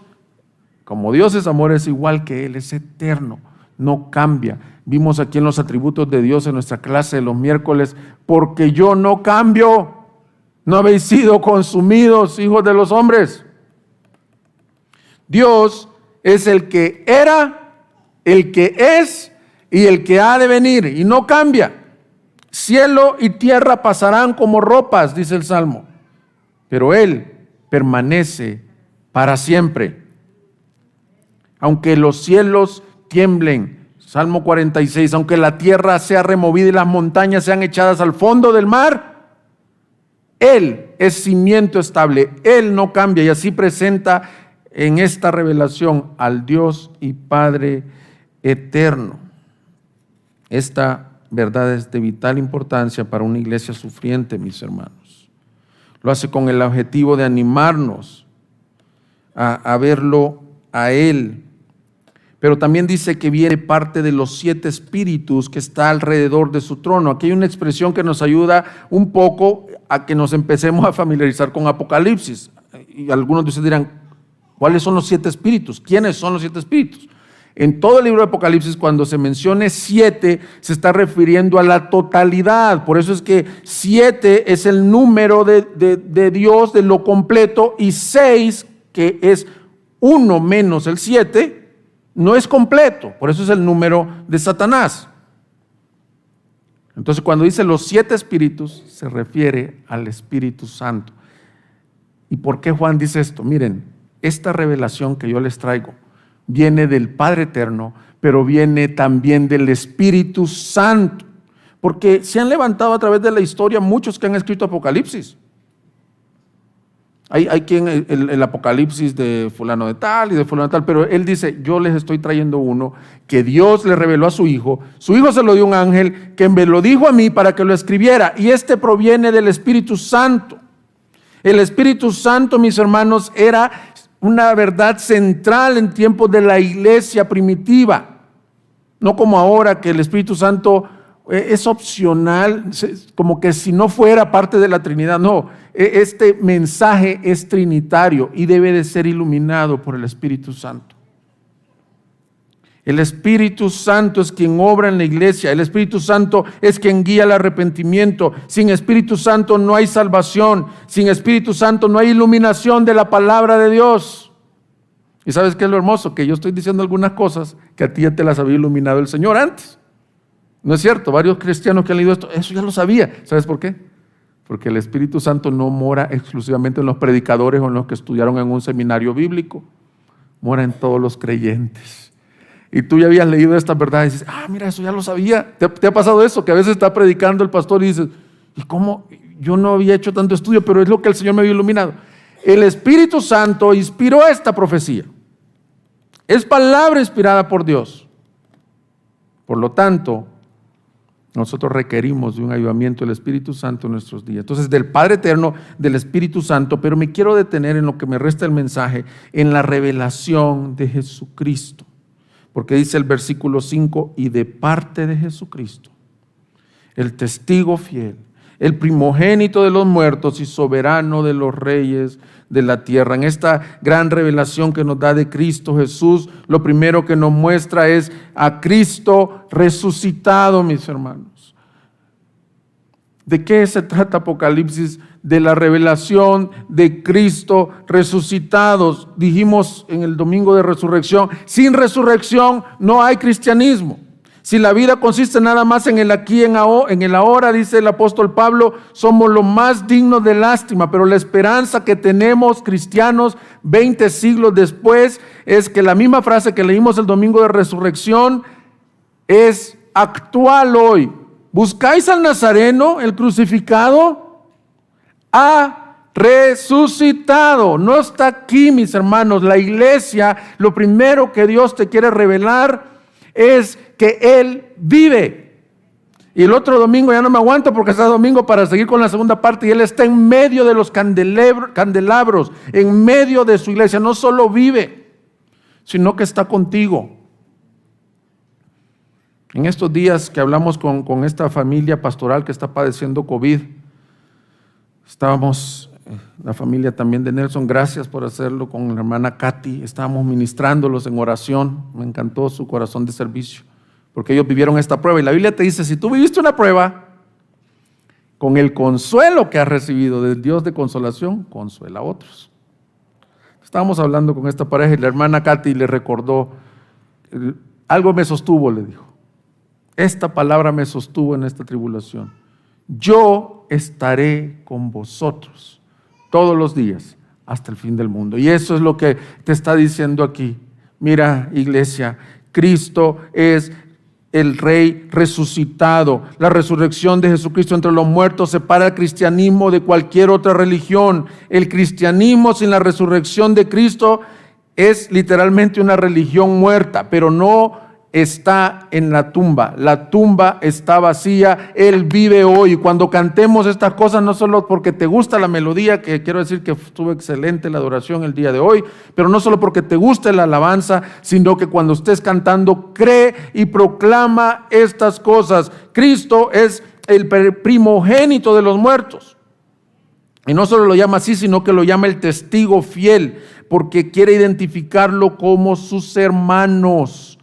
Como Dios es amor, es igual que Él, es eterno, no cambia. Vimos aquí en los atributos de Dios en nuestra clase de los miércoles, porque yo no cambio, no habéis sido consumidos, hijos de los hombres. Dios es el que era, el que es y el que ha de venir, y no cambia. Cielo y tierra pasarán como ropas, dice el Salmo, pero Él permanece para siempre. Aunque los cielos tiemblen, Salmo 46, aunque la tierra sea removida y las montañas sean echadas al fondo del mar, Él es cimiento estable, Él no cambia, y así presenta en esta revelación al Dios y Padre eterno. Esta verdad es de vital importancia para una iglesia sufriente, mis hermanos. Lo hace con el objetivo de animarnos a verlo a Él. Pero también dice que viene parte de los 7 espíritus que está alrededor de su trono. Aquí hay una expresión que nos ayuda un poco a que nos empecemos a familiarizar con Apocalipsis. Y algunos de ustedes dirán, ¿cuáles son los 7 espíritus? ¿Quiénes son los 7 espíritus? En todo el libro de Apocalipsis, cuando se mencione 7, se está refiriendo a la totalidad. Por eso es que 7 es el número de Dios, de lo completo, y 6, que es 1 menos el 7, no es completo. Por eso es el número de Satanás. Entonces, cuando dice los 7 espíritus, se refiere al Espíritu Santo. ¿Y por qué Juan dice esto? Miren, esta revelación que yo les traigo viene del Padre Eterno, pero viene también del Espíritu Santo, porque se han levantado a través de la historia muchos que han escrito Apocalipsis. Hay quien el Apocalipsis de fulano de tal y de fulano de tal, pero él dice, yo les estoy trayendo uno que Dios le reveló a su hijo se lo dio a un ángel que me lo dijo a mí para que lo escribiera, y este proviene del Espíritu Santo. El Espíritu Santo, mis hermanos, era una verdad central en tiempos de la iglesia primitiva, no como ahora que el Espíritu Santo es opcional, como que si no fuera parte de la Trinidad. No, este mensaje es trinitario y debe de ser iluminado por el Espíritu Santo. El Espíritu Santo es quien obra en la iglesia, el Espíritu Santo es quien guía al arrepentimiento. Sin Espíritu Santo no hay salvación, sin Espíritu Santo no hay iluminación de la palabra de Dios. ¿Y sabes qué es lo hermoso? Que yo estoy diciendo algunas cosas que a ti ya te las había iluminado el Señor antes. ¿No es cierto? Varios cristianos que han leído esto, eso ya lo sabía. ¿Sabes por qué? Porque el Espíritu Santo no mora exclusivamente en los predicadores o en los que estudiaron en un seminario bíblico. Mora en todos los creyentes. Y tú ya habías leído estas verdades y dices, mira, eso ya lo sabía. ¿Te ha pasado eso? Que a veces está predicando el pastor y dices, ¿y cómo? Yo no había hecho tanto estudio, pero es lo que el Señor me había iluminado. El Espíritu Santo inspiró esta profecía. Es palabra inspirada por Dios. Por lo tanto, nosotros requerimos de un avivamiento del Espíritu Santo en nuestros días. Entonces, del Padre Eterno, del Espíritu Santo, pero me quiero detener en lo que me resta el mensaje, en la revelación de Jesucristo. Porque dice el versículo 5, y de parte de Jesucristo, el testigo fiel, el primogénito de los muertos y soberano de los reyes de la tierra. En esta gran revelación que nos da de Cristo Jesús, lo primero que nos muestra es a Cristo resucitado, mis hermanos. ¿De qué se trata Apocalipsis? De la revelación de Cristo resucitado. Dijimos en el domingo de resurrección, sin resurrección no hay cristianismo. Si la vida consiste nada más en el aquí, en el ahora, dice el apóstol Pablo, somos lo más dignos de lástima, pero la esperanza que tenemos cristianos 20 siglos después es que la misma frase que leímos el domingo de resurrección es actual hoy. ¿Buscáis al Nazareno, el crucificado? Ha resucitado. No está aquí, mis hermanos. La iglesia, lo primero que Dios te quiere revelar es que Él vive. Y el otro domingo ya no me aguanto porque está domingo para seguir con la segunda parte, y Él está en medio de los candelabros, en medio de su iglesia. No solo vive, sino que está contigo. En estos días que hablamos con esta familia pastoral que está padeciendo COVID, estábamos la familia también de Nelson, gracias por hacerlo con la hermana Katy. Estábamos ministrándolos en oración. Me encantó su corazón de servicio, porque ellos vivieron esta prueba. Y la Biblia te dice, si tú viviste una prueba, con el consuelo que has recibido del Dios de consolación, consuela a otros. Estábamos hablando con esta pareja y la hermana Katy le recordó, algo me sostuvo, le dijo. Esta palabra me sostuvo en esta tribulación. Yo estaré con vosotros todos los días hasta el fin del mundo. Y eso es lo que te está diciendo aquí. Mira, iglesia, Cristo es el Rey resucitado. La resurrección de Jesucristo entre los muertos separa el cristianismo de cualquier otra religión. El cristianismo sin la resurrección de Cristo es literalmente una religión muerta, pero no está en la tumba. La tumba está vacía. Él vive hoy. Cuando cantemos estas cosas, no solo porque te gusta la melodía, que quiero decir que estuvo excelente la adoración el día de hoy, pero no solo porque te guste la alabanza, sino que cuando estés cantando, cree y proclama estas cosas. Cristo es el primogénito de los muertos. Y no solo lo llama así, sino que lo llama el testigo fiel, porque quiere identificarlo como sus hermanos.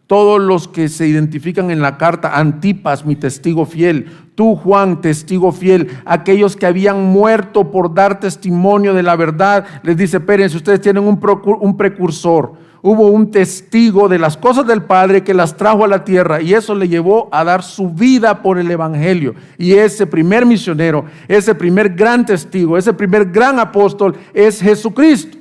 Todos los que se identifican en la carta, Antipas, mi testigo fiel, tú, Juan, testigo fiel, aquellos que habían muerto por dar testimonio de la verdad, les dice, espérense, ustedes tienen un precursor, hubo un testigo de las cosas del Padre que las trajo a la tierra, y eso le llevó a dar su vida por el Evangelio. Y ese primer misionero, ese primer gran testigo, ese primer gran apóstol es Jesucristo.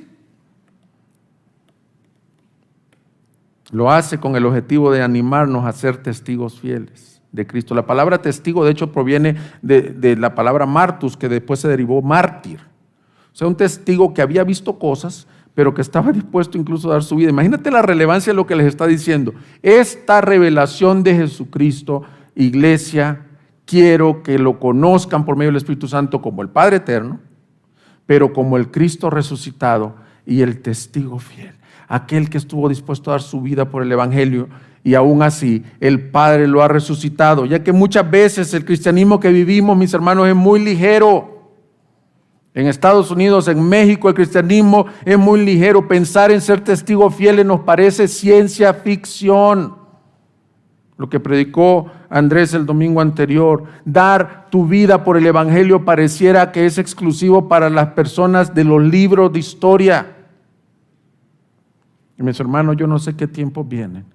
Lo hace con el objetivo de animarnos a ser testigos fieles de Cristo. La palabra testigo, de hecho, proviene de la palabra martus, que después se derivó mártir. O sea, un testigo que había visto cosas, pero que estaba dispuesto incluso a dar su vida. Imagínate la relevancia de lo que les está diciendo. Esta revelación de Jesucristo, iglesia, quiero que lo conozcan por medio del Espíritu Santo como el Padre eterno, pero como el Cristo resucitado y el testigo fiel. Aquel que estuvo dispuesto a dar su vida por el Evangelio, y aún así el Padre lo ha resucitado, ya que muchas veces el cristianismo que vivimos, mis hermanos, es muy ligero. En Estados Unidos, en México, el cristianismo es muy ligero. Pensar en ser testigos fieles nos parece ciencia ficción. Lo que predicó Andrés el domingo anterior, dar tu vida por el Evangelio pareciera que es exclusivo para las personas de los libros de historia. Mis hermanos, yo no sé qué tiempos vienen,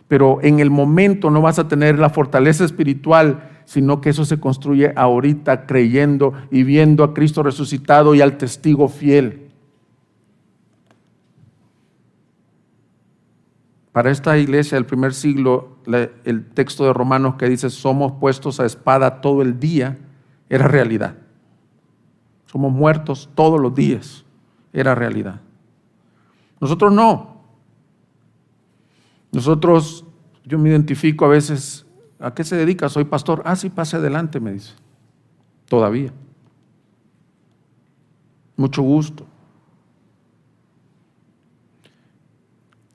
pero en el momento no vas a tener la fortaleza espiritual, sino que eso se construye ahorita creyendo y viendo a Cristo resucitado y al testigo fiel. Para esta iglesia del primer siglo, el texto de Romanos que dice somos puestos a espada todo el día, era realidad. Somos muertos todos los días, era realidad. Nosotros no. Nosotros, yo me identifico a veces, ¿a qué se dedica? Soy pastor. Ah, sí, pase adelante, me dice. Todavía. Mucho gusto.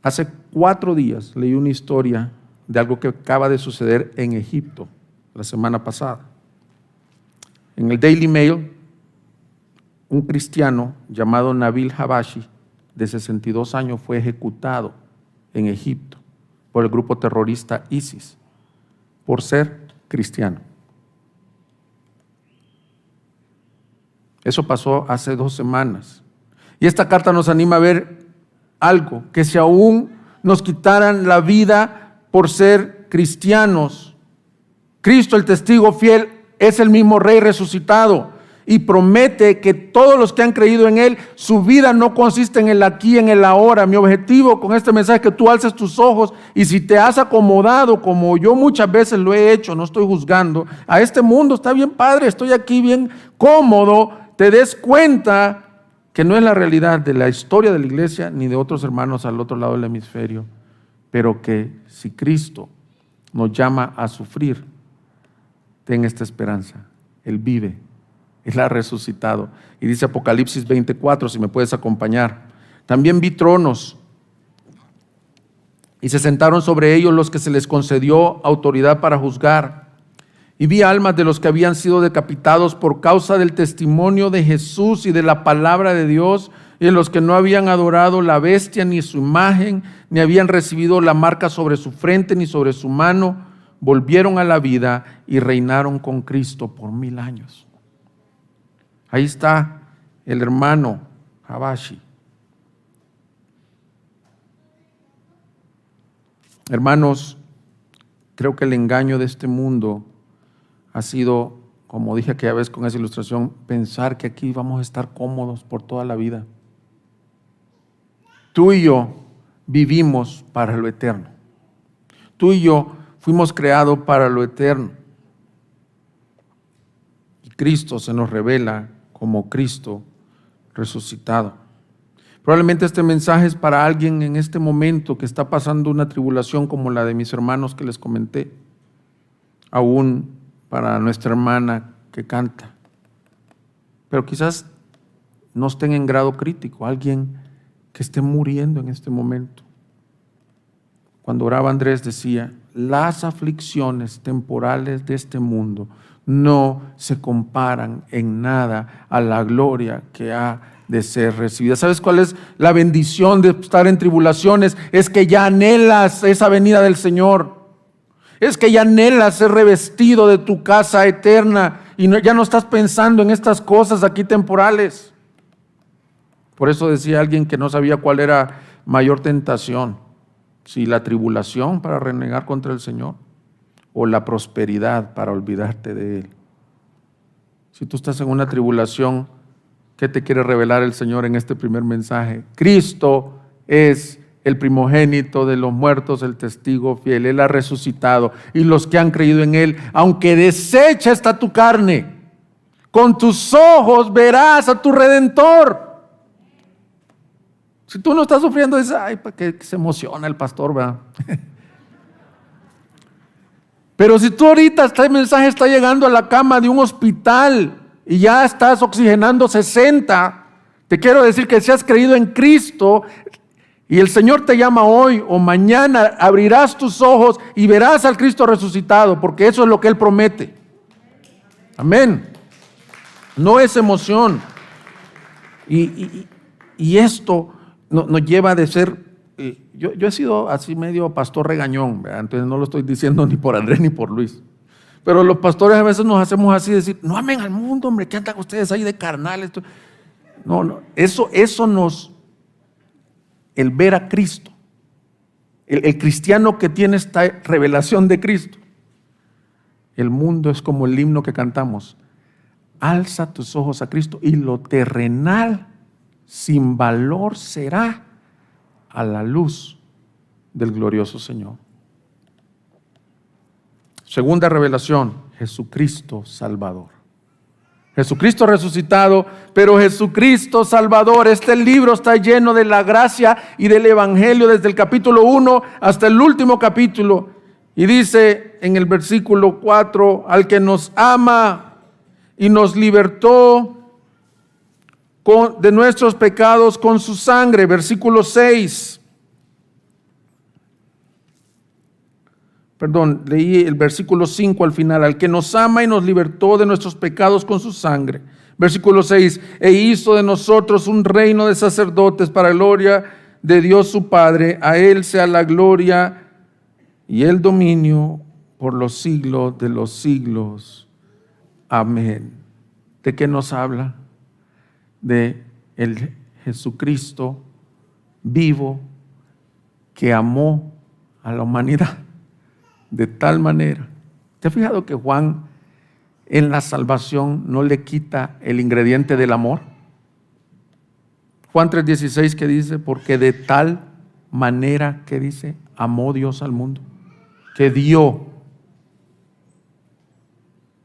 Hace 4 días leí una historia de algo que acaba de suceder en Egipto, la semana pasada. En el Daily Mail, un cristiano llamado Nabil Habashi, de 62 años, fue ejecutado en Egipto por el grupo terrorista ISIS, por ser cristiano. Eso pasó hace 2 semanas. Y esta carta nos anima a ver algo, que si aún nos quitaran la vida por ser cristianos, Cristo, el testigo fiel, es el mismo Rey resucitado. Y promete que todos los que han creído en Él, su vida no consiste en el aquí, en el ahora. Mi objetivo con este mensaje es que tú alces tus ojos y si te has acomodado, como yo muchas veces lo he hecho, no estoy juzgando, a este mundo está bien padre, estoy aquí bien cómodo, te des cuenta que no es la realidad de la historia de la iglesia ni de otros hermanos al otro lado del hemisferio, pero que si Cristo nos llama a sufrir, ten esta esperanza, Él vive. Él ha resucitado. Y dice Apocalipsis 24, si me puedes acompañar. También vi tronos y se sentaron sobre ellos los que se les concedió autoridad para juzgar. Y vi almas de los que habían sido decapitados por causa del testimonio de Jesús y de la palabra de Dios, y de los que no habían adorado la bestia ni su imagen, ni habían recibido la marca sobre su frente ni sobre su mano, volvieron a la vida y reinaron con Cristo por 1000 años. Ahí está el hermano Habashi. Hermanos, creo que el engaño de este mundo ha sido, como dije aquella vez con esa ilustración, pensar que aquí vamos a estar cómodos por toda la vida. Tú y yo vivimos para lo eterno. Tú y yo fuimos creados para lo eterno. Y Cristo se nos revela como Cristo resucitado. Probablemente este mensaje es para alguien en este momento que está pasando una tribulación como la de mis hermanos que les comenté. Aún para nuestra hermana que canta. Pero quizás no estén en grado crítico, alguien que esté muriendo en este momento. Cuando oraba Andrés decía, las aflicciones temporales de este mundo no se comparan en nada a la gloria que ha de ser recibida. ¿Sabes cuál es la bendición de estar en tribulaciones? Es que ya anhelas esa venida del Señor. Es que ya anhelas ser revestido de tu casa eterna y ya no estás pensando en estas cosas aquí temporales. Por eso decía alguien que no sabía cuál era mayor tentación, si la tribulación para renegar contra el Señor o la prosperidad para olvidarte de Él. Si tú estás en una tribulación, ¿qué te quiere revelar el Señor en este primer mensaje? Cristo es el primogénito de los muertos, el testigo fiel. Él ha resucitado. Y los que han creído en Él, aunque deshecha está tu carne, con tus ojos verás a tu Redentor. Si tú no estás sufriendo, dices, ay, ¿para qué se emociona el pastor, verdad? Pero si tú ahorita este mensaje está llegando a la cama de un hospital y ya estás oxigenando 60, te quiero decir que si has creído en Cristo y el Señor te llama hoy o mañana, abrirás tus ojos y verás al Cristo resucitado, porque eso es lo que Él promete. Amén. No es emoción. Y esto nos lleva de ser... Yo he sido así medio pastor regañón, ¿verdad? Entonces no lo estoy diciendo ni por Andrés ni por Luis. Pero los pastores a veces nos hacemos así, decir, no amen al mundo, hombre, ¿qué andan ustedes ahí de carnales? No, eso nos... El ver a Cristo, el cristiano que tiene esta revelación de Cristo. El mundo es como el himno que cantamos. Alza tus ojos a Cristo y lo terrenal sin valor será a la luz del glorioso Señor. Segunda revelación, Jesucristo Salvador. Jesucristo resucitado, pero Jesucristo Salvador. Este libro está lleno de la gracia y del Evangelio desde el capítulo 1 hasta el último capítulo. Y dice en el versículo 4, al que nos ama y nos libertó de nuestros pecados con su sangre. Versículo 6. Perdón, leí el versículo 5 al final. Al que nos ama y nos libertó de nuestros pecados con su sangre. Versículo 6. E hizo de nosotros un reino de sacerdotes para gloria de Dios su Padre. A Él sea la gloria y el dominio por los siglos de los siglos. Amén. ¿De qué nos habla? De el Jesucristo vivo que amó a la humanidad de tal manera. ¿Te has fijado que Juan en la salvación no le quita el ingrediente del amor? Juan 3:16 que dice, porque de tal manera que dice, amó Dios al mundo, que dio.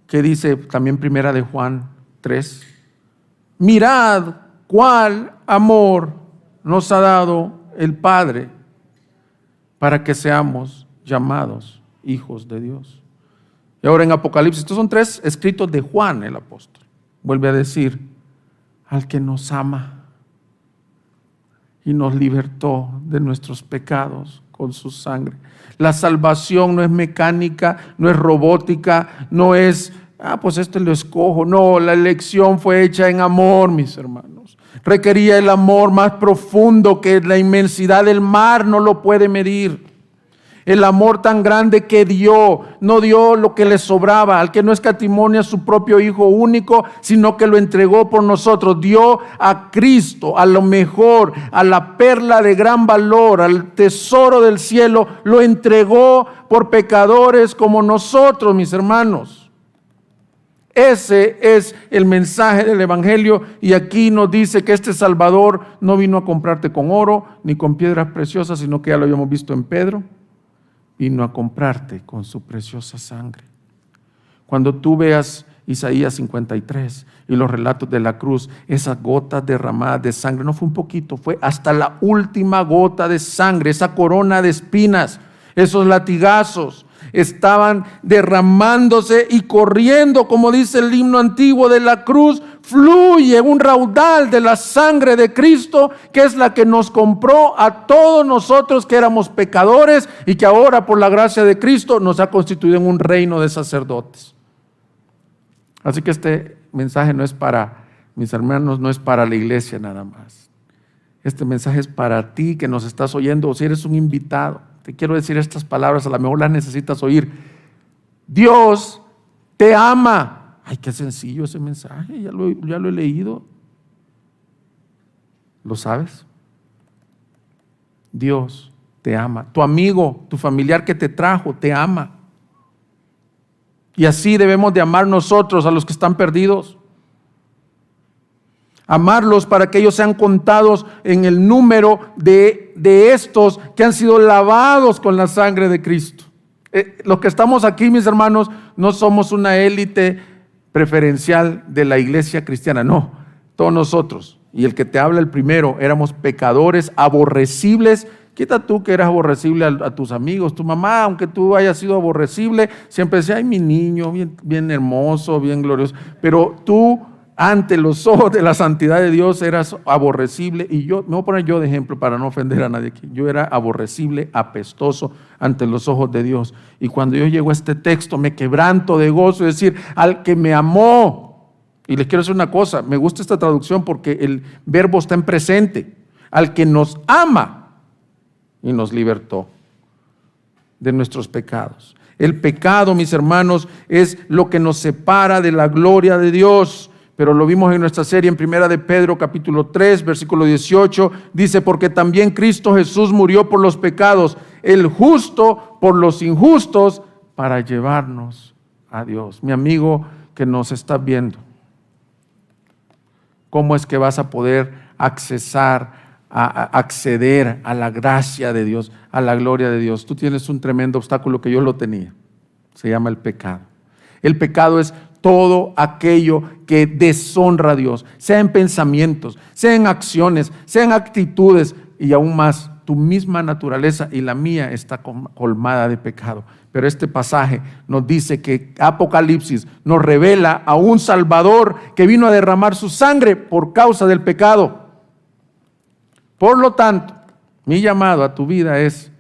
¿Qué dice también primera de Juan 3? Mirad cuál amor nos ha dado el Padre para que seamos llamados hijos de Dios. Y ahora en Apocalipsis, estos son 3 escritos de Juan el apóstol. Vuelve a decir, al que nos ama y nos libertó de nuestros pecados con su sangre. La salvación no es mecánica, no es robótica, no es, pues esto lo escojo. No, la elección fue hecha en amor, mis hermanos. Requería el amor más profundo que la inmensidad del mar no lo puede medir. El amor tan grande que dio, no dio lo que le sobraba, al que no escatimó a su propio Hijo único, sino que lo entregó por nosotros. Dio a Cristo, a lo mejor, a la perla de gran valor, al tesoro del cielo, lo entregó por pecadores como nosotros, mis hermanos. Ese es el mensaje del Evangelio, y aquí nos dice que este Salvador no vino a comprarte con oro ni con piedras preciosas, sino que ya lo habíamos visto en Pedro. Vino a comprarte con su preciosa sangre. Cuando tú veas Isaías 53 y los relatos de la cruz, esas gotas derramadas de sangre, no fue un poquito, fue hasta la última gota de sangre, esa corona de espinas, esos latigazos, estaban derramándose y corriendo, como dice el himno antiguo de la cruz, fluye un raudal de la sangre de Cristo, que es la que nos compró a todos nosotros que éramos pecadores y que ahora por la gracia de Cristo nos ha constituido en un reino de sacerdotes. Así que este mensaje no es para mis hermanos, no es para la iglesia nada más. Este mensaje es para ti que nos estás oyendo, o si eres un invitado. Te quiero decir estas palabras, a lo mejor las necesitas oír. Dios te ama. Ay, qué sencillo ese mensaje, ya lo he leído. ¿Lo sabes? Dios te ama. Tu amigo, tu familiar que te trajo, te ama. Y así debemos de amar nosotros a los que están perdidos. Amarlos para que ellos sean contados en el número de estos que han sido lavados con la sangre de Cristo. Los que estamos aquí, mis hermanos, no somos una élite preferencial de la iglesia cristiana, no, todos nosotros. Y el que te habla el primero, éramos pecadores aborrecibles. Quita tú que eras aborrecible a tus amigos, tu mamá, aunque tú hayas sido aborrecible, siempre decía, ay, mi niño, bien hermoso, bien glorioso. Pero tú, ante los ojos de la santidad de Dios, eras aborrecible. Y yo, me voy a poner yo de ejemplo para no ofender a nadie aquí. Yo era aborrecible, apestoso ante los ojos de Dios. Y cuando yo llego a este texto, me quebranto de gozo, es decir, al que me amó. Y les quiero decir una cosa, me gusta esta traducción porque el verbo está en presente. Al que nos ama y nos libertó de nuestros pecados. El pecado, mis hermanos, es lo que nos separa de la gloria de Dios. Pero lo vimos en nuestra serie en Primera de Pedro, capítulo 3, versículo 18. Dice, porque también Cristo Jesús murió por los pecados, el justo por los injustos, para llevarnos a Dios. Mi amigo que nos está viendo, ¿cómo es que vas a poder acceder a la gracia de Dios, a la gloria de Dios? Tú tienes un tremendo obstáculo que yo lo tenía. Se llama el pecado. El pecado es todo aquello que deshonra a Dios, sea en pensamientos, sea en acciones, sea en actitudes, y aún más, tu misma naturaleza y la mía está colmada de pecado. Pero este pasaje nos dice que Apocalipsis nos revela a un Salvador que vino a derramar su sangre por causa del pecado. Por lo tanto, mi llamado a tu vida es: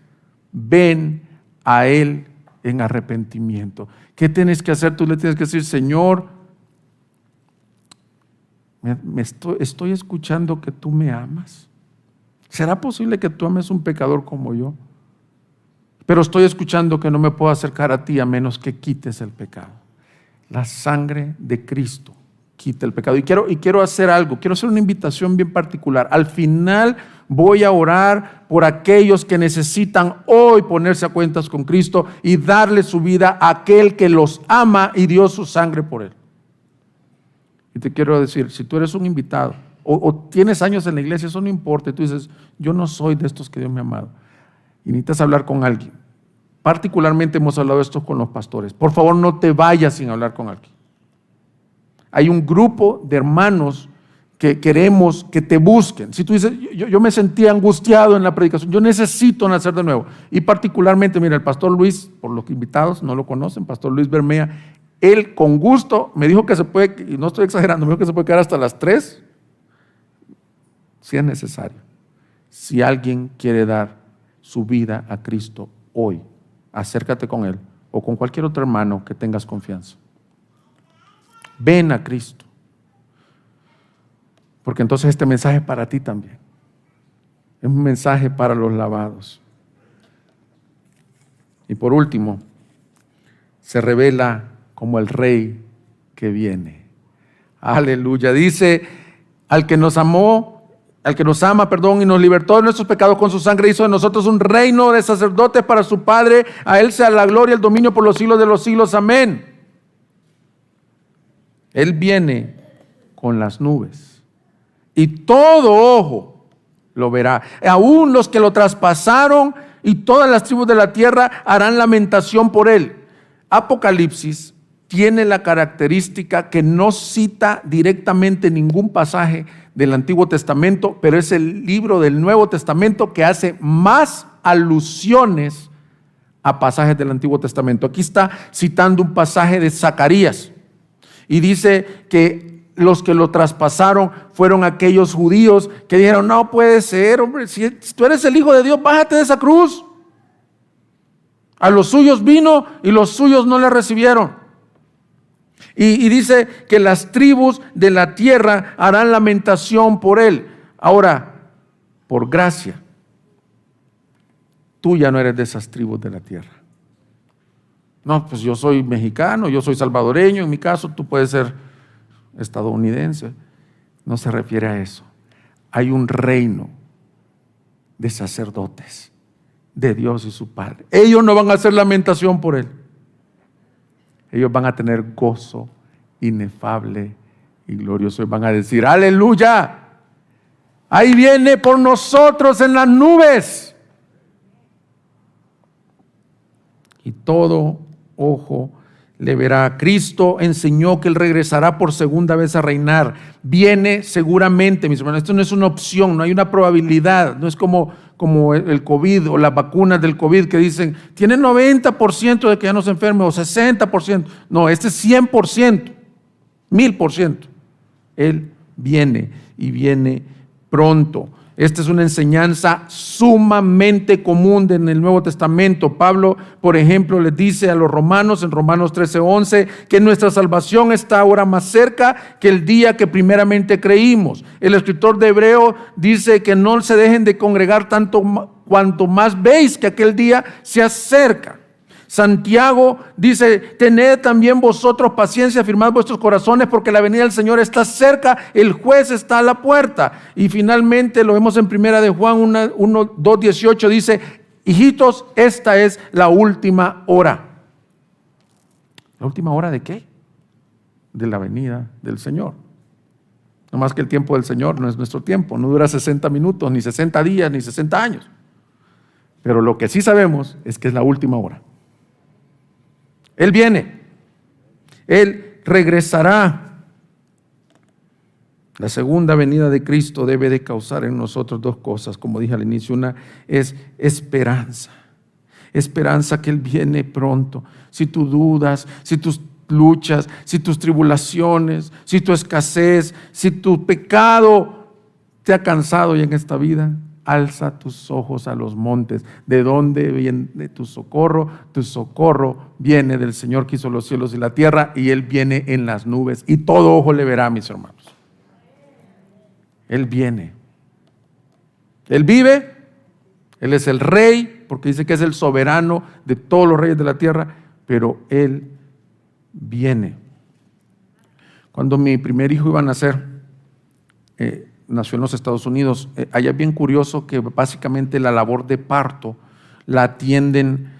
ven a Él en arrepentimiento. ¿Qué tienes que hacer? Tú le tienes que decir: Señor, estoy escuchando que tú me amas. ¿Será posible que tú ames un pecador como yo? Pero estoy escuchando que no me puedo acercar a ti a menos que quites el pecado. La sangre de Cristo quita el pecado. Y quiero hacer algo, quiero hacer una invitación bien particular. Al final voy a orar por aquellos que necesitan hoy ponerse a cuentas con Cristo y darle su vida a aquel que los ama y dio su sangre por él. Y te quiero decir, si tú eres un invitado o tienes años en la iglesia, eso no importa, y tú dices, yo no soy de estos que Dios me ha amado, y necesitas hablar con alguien. Particularmente hemos hablado de esto con los pastores. Por favor, no te vayas sin hablar con alguien. Hay un grupo de hermanos que queremos que te busquen. Si tú dices, yo me sentía angustiado en la predicación, yo necesito nacer de nuevo. Y particularmente, mira, el pastor Luis, por los invitados no lo conocen, pastor Luis Bermea, él con gusto me dijo que se puede, y no estoy exagerando, me dijo que se puede quedar hasta las 3, si es necesario. Si alguien quiere dar su vida a Cristo hoy. Acércate con Él o con cualquier otro hermano que tengas confianza. Ven a Cristo. Porque entonces este mensaje es para ti también. Es un mensaje para los lavados. Y por último, se revela como el Rey que viene. Aleluya. Dice, al que nos ama, y nos libertó de nuestros pecados con su sangre, hizo de nosotros un reino de sacerdotes para su Padre. A Él sea la gloria y el dominio por los siglos de los siglos. Amén. Él viene con las nubes y todo ojo lo verá. Aún los que lo traspasaron y todas las tribus de la tierra harán lamentación por Él. Apocalipsis tiene la característica que no cita directamente ningún pasaje del Antiguo Testamento, pero es el libro del Nuevo Testamento que hace más alusiones a pasajes del Antiguo Testamento. Aquí está citando un pasaje de Zacarías y dice que los que lo traspasaron fueron aquellos judíos que dijeron, no puede ser, hombre, si tú eres el Hijo de Dios, bájate de esa cruz. A los suyos vino y los suyos no le recibieron. Y dice que las tribus de la tierra harán lamentación por Él. Ahora, por gracia, tú ya no eres de esas tribus de la tierra. No, pues yo soy mexicano, yo soy salvadoreño, en mi caso tú puedes ser estadounidense. No se refiere a eso. Hay un reino de sacerdotes, de Dios y su Padre. Ellos no van a hacer lamentación por Él. Ellos van a tener gozo inefable y glorioso. Y van a decir, aleluya, ahí viene por nosotros en las nubes. Y todo ojo le verá. Cristo enseñó que Él regresará por segunda vez a reinar. Viene seguramente, mis hermanos. Esto no es una opción, no hay una probabilidad. No es como el COVID o las vacunas del COVID que dicen, tiene 90% de que ya no se enferme o 60%. No, este es 100%, 1000%. Él viene y viene pronto. Esta es una enseñanza sumamente común en el Nuevo Testamento. Pablo, por ejemplo, les dice a los romanos en Romanos 13:11 que nuestra salvación está ahora más cerca que el día que primeramente creímos. El escritor de Hebreo dice que no se dejen de congregar tanto cuanto más veis que aquel día se acerca. Santiago dice, tened también vosotros paciencia, afirmad vuestros corazones porque la venida del Señor está cerca, el juez está a la puerta. Y finalmente lo vemos en primera de Juan 2:18, dice, hijitos, esta es la última hora. ¿La última hora de qué? De la venida del Señor. No más que el tiempo del Señor no es nuestro tiempo, no dura 60 minutos, ni 60 días, ni 60 años. Pero lo que sí sabemos es que es la última hora. Él viene, Él regresará. La segunda venida de Cristo debe de causar en nosotros dos cosas, como dije al inicio. Una es esperanza, esperanza que Él viene pronto. Si tú dudas, si tus luchas, si tus tribulaciones, si tu escasez, si tu pecado te ha cansado ya en esta vida, alza tus ojos a los montes. ¿De dónde viene tu socorro? Tu socorro viene del Señor que hizo los cielos y la tierra, y Él viene en las nubes, y todo ojo le verá, mis hermanos. Él viene. Él vive, Él es el Rey, porque dice que es el soberano de todos los reyes de la tierra, pero Él viene. Cuando mi primer hijo iba a nacer, nació en los Estados Unidos. Allá es bien curioso que básicamente la labor de parto la atienden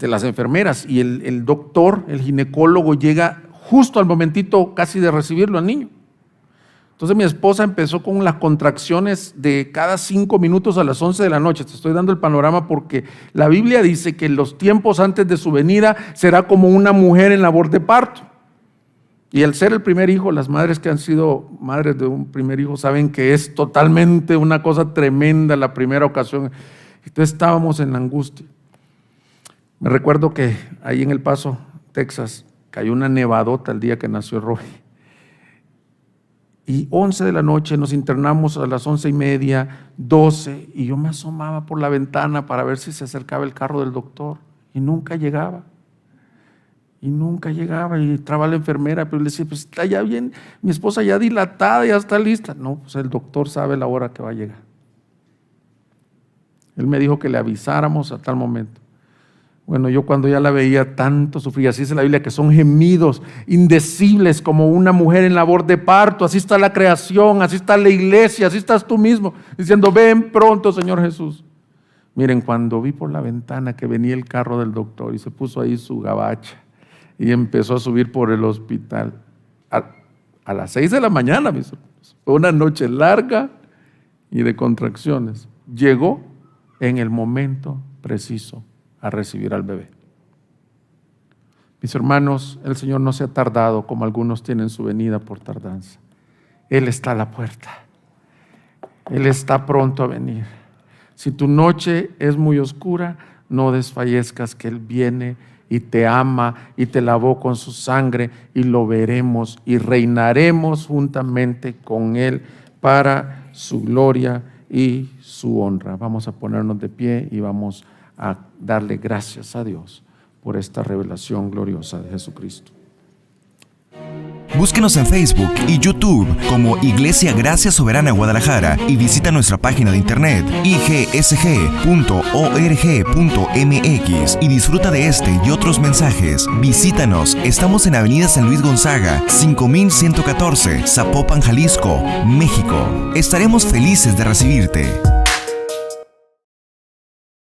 las enfermeras, y el doctor, el ginecólogo, llega justo al momentito casi de recibirlo al niño. Entonces mi esposa empezó con las contracciones de cada 5 minutos a las 11 de la noche. Te estoy dando el panorama porque la Biblia dice que en los tiempos antes de su venida será como una mujer en labor de parto. Y al ser el primer hijo, las madres que han sido madres de un primer hijo saben que es totalmente una cosa tremenda la primera ocasión. Entonces estábamos en la angustia. Me recuerdo que ahí en El Paso, Texas, cayó una nevadota el día que nació Roy. Y 11 de la noche nos internamos a las 11:30, 12, y yo me asomaba por la ventana para ver si se acercaba el carro del doctor, y nunca llegaba. Y entraba la enfermera, pero le decía, pues está ya bien, mi esposa ya dilatada, ya está lista. No, pues el doctor sabe la hora que va a llegar. Él me dijo que le avisáramos a tal momento. Bueno, yo cuando ya la veía tanto sufrir, así dice la Biblia, que son gemidos indecibles como una mujer en labor de parto. Así está la creación, así está la iglesia, así estás tú mismo, diciendo, ven pronto, Señor Jesús. Miren, cuando vi por la ventana que venía el carro del doctor y se puso ahí su gabacha y empezó a subir por el hospital a las 6 de la mañana, mis hermanos. Fue una noche larga y de contracciones. Llegó en el momento preciso a recibir al bebé. Mis hermanos, el Señor no se ha tardado como algunos tienen su venida por tardanza. Él está a la puerta. Él está pronto a venir. Si tu noche es muy oscura, no desfallezcas que Él viene y te ama y te lavó con su sangre, y lo veremos y reinaremos juntamente con Él para su gloria y su honra. Vamos a ponernos de pie y vamos a darle gracias a Dios por esta revelación gloriosa de Jesucristo. Búsquenos en Facebook y YouTube como Iglesia Gracia Soberana Guadalajara y visita nuestra página de internet igsg.org.mx y disfruta de este y otros mensajes. Visítanos, estamos en Avenida San Luis Gonzaga, 5114, Zapopan, Jalisco, México. Estaremos felices de recibirte.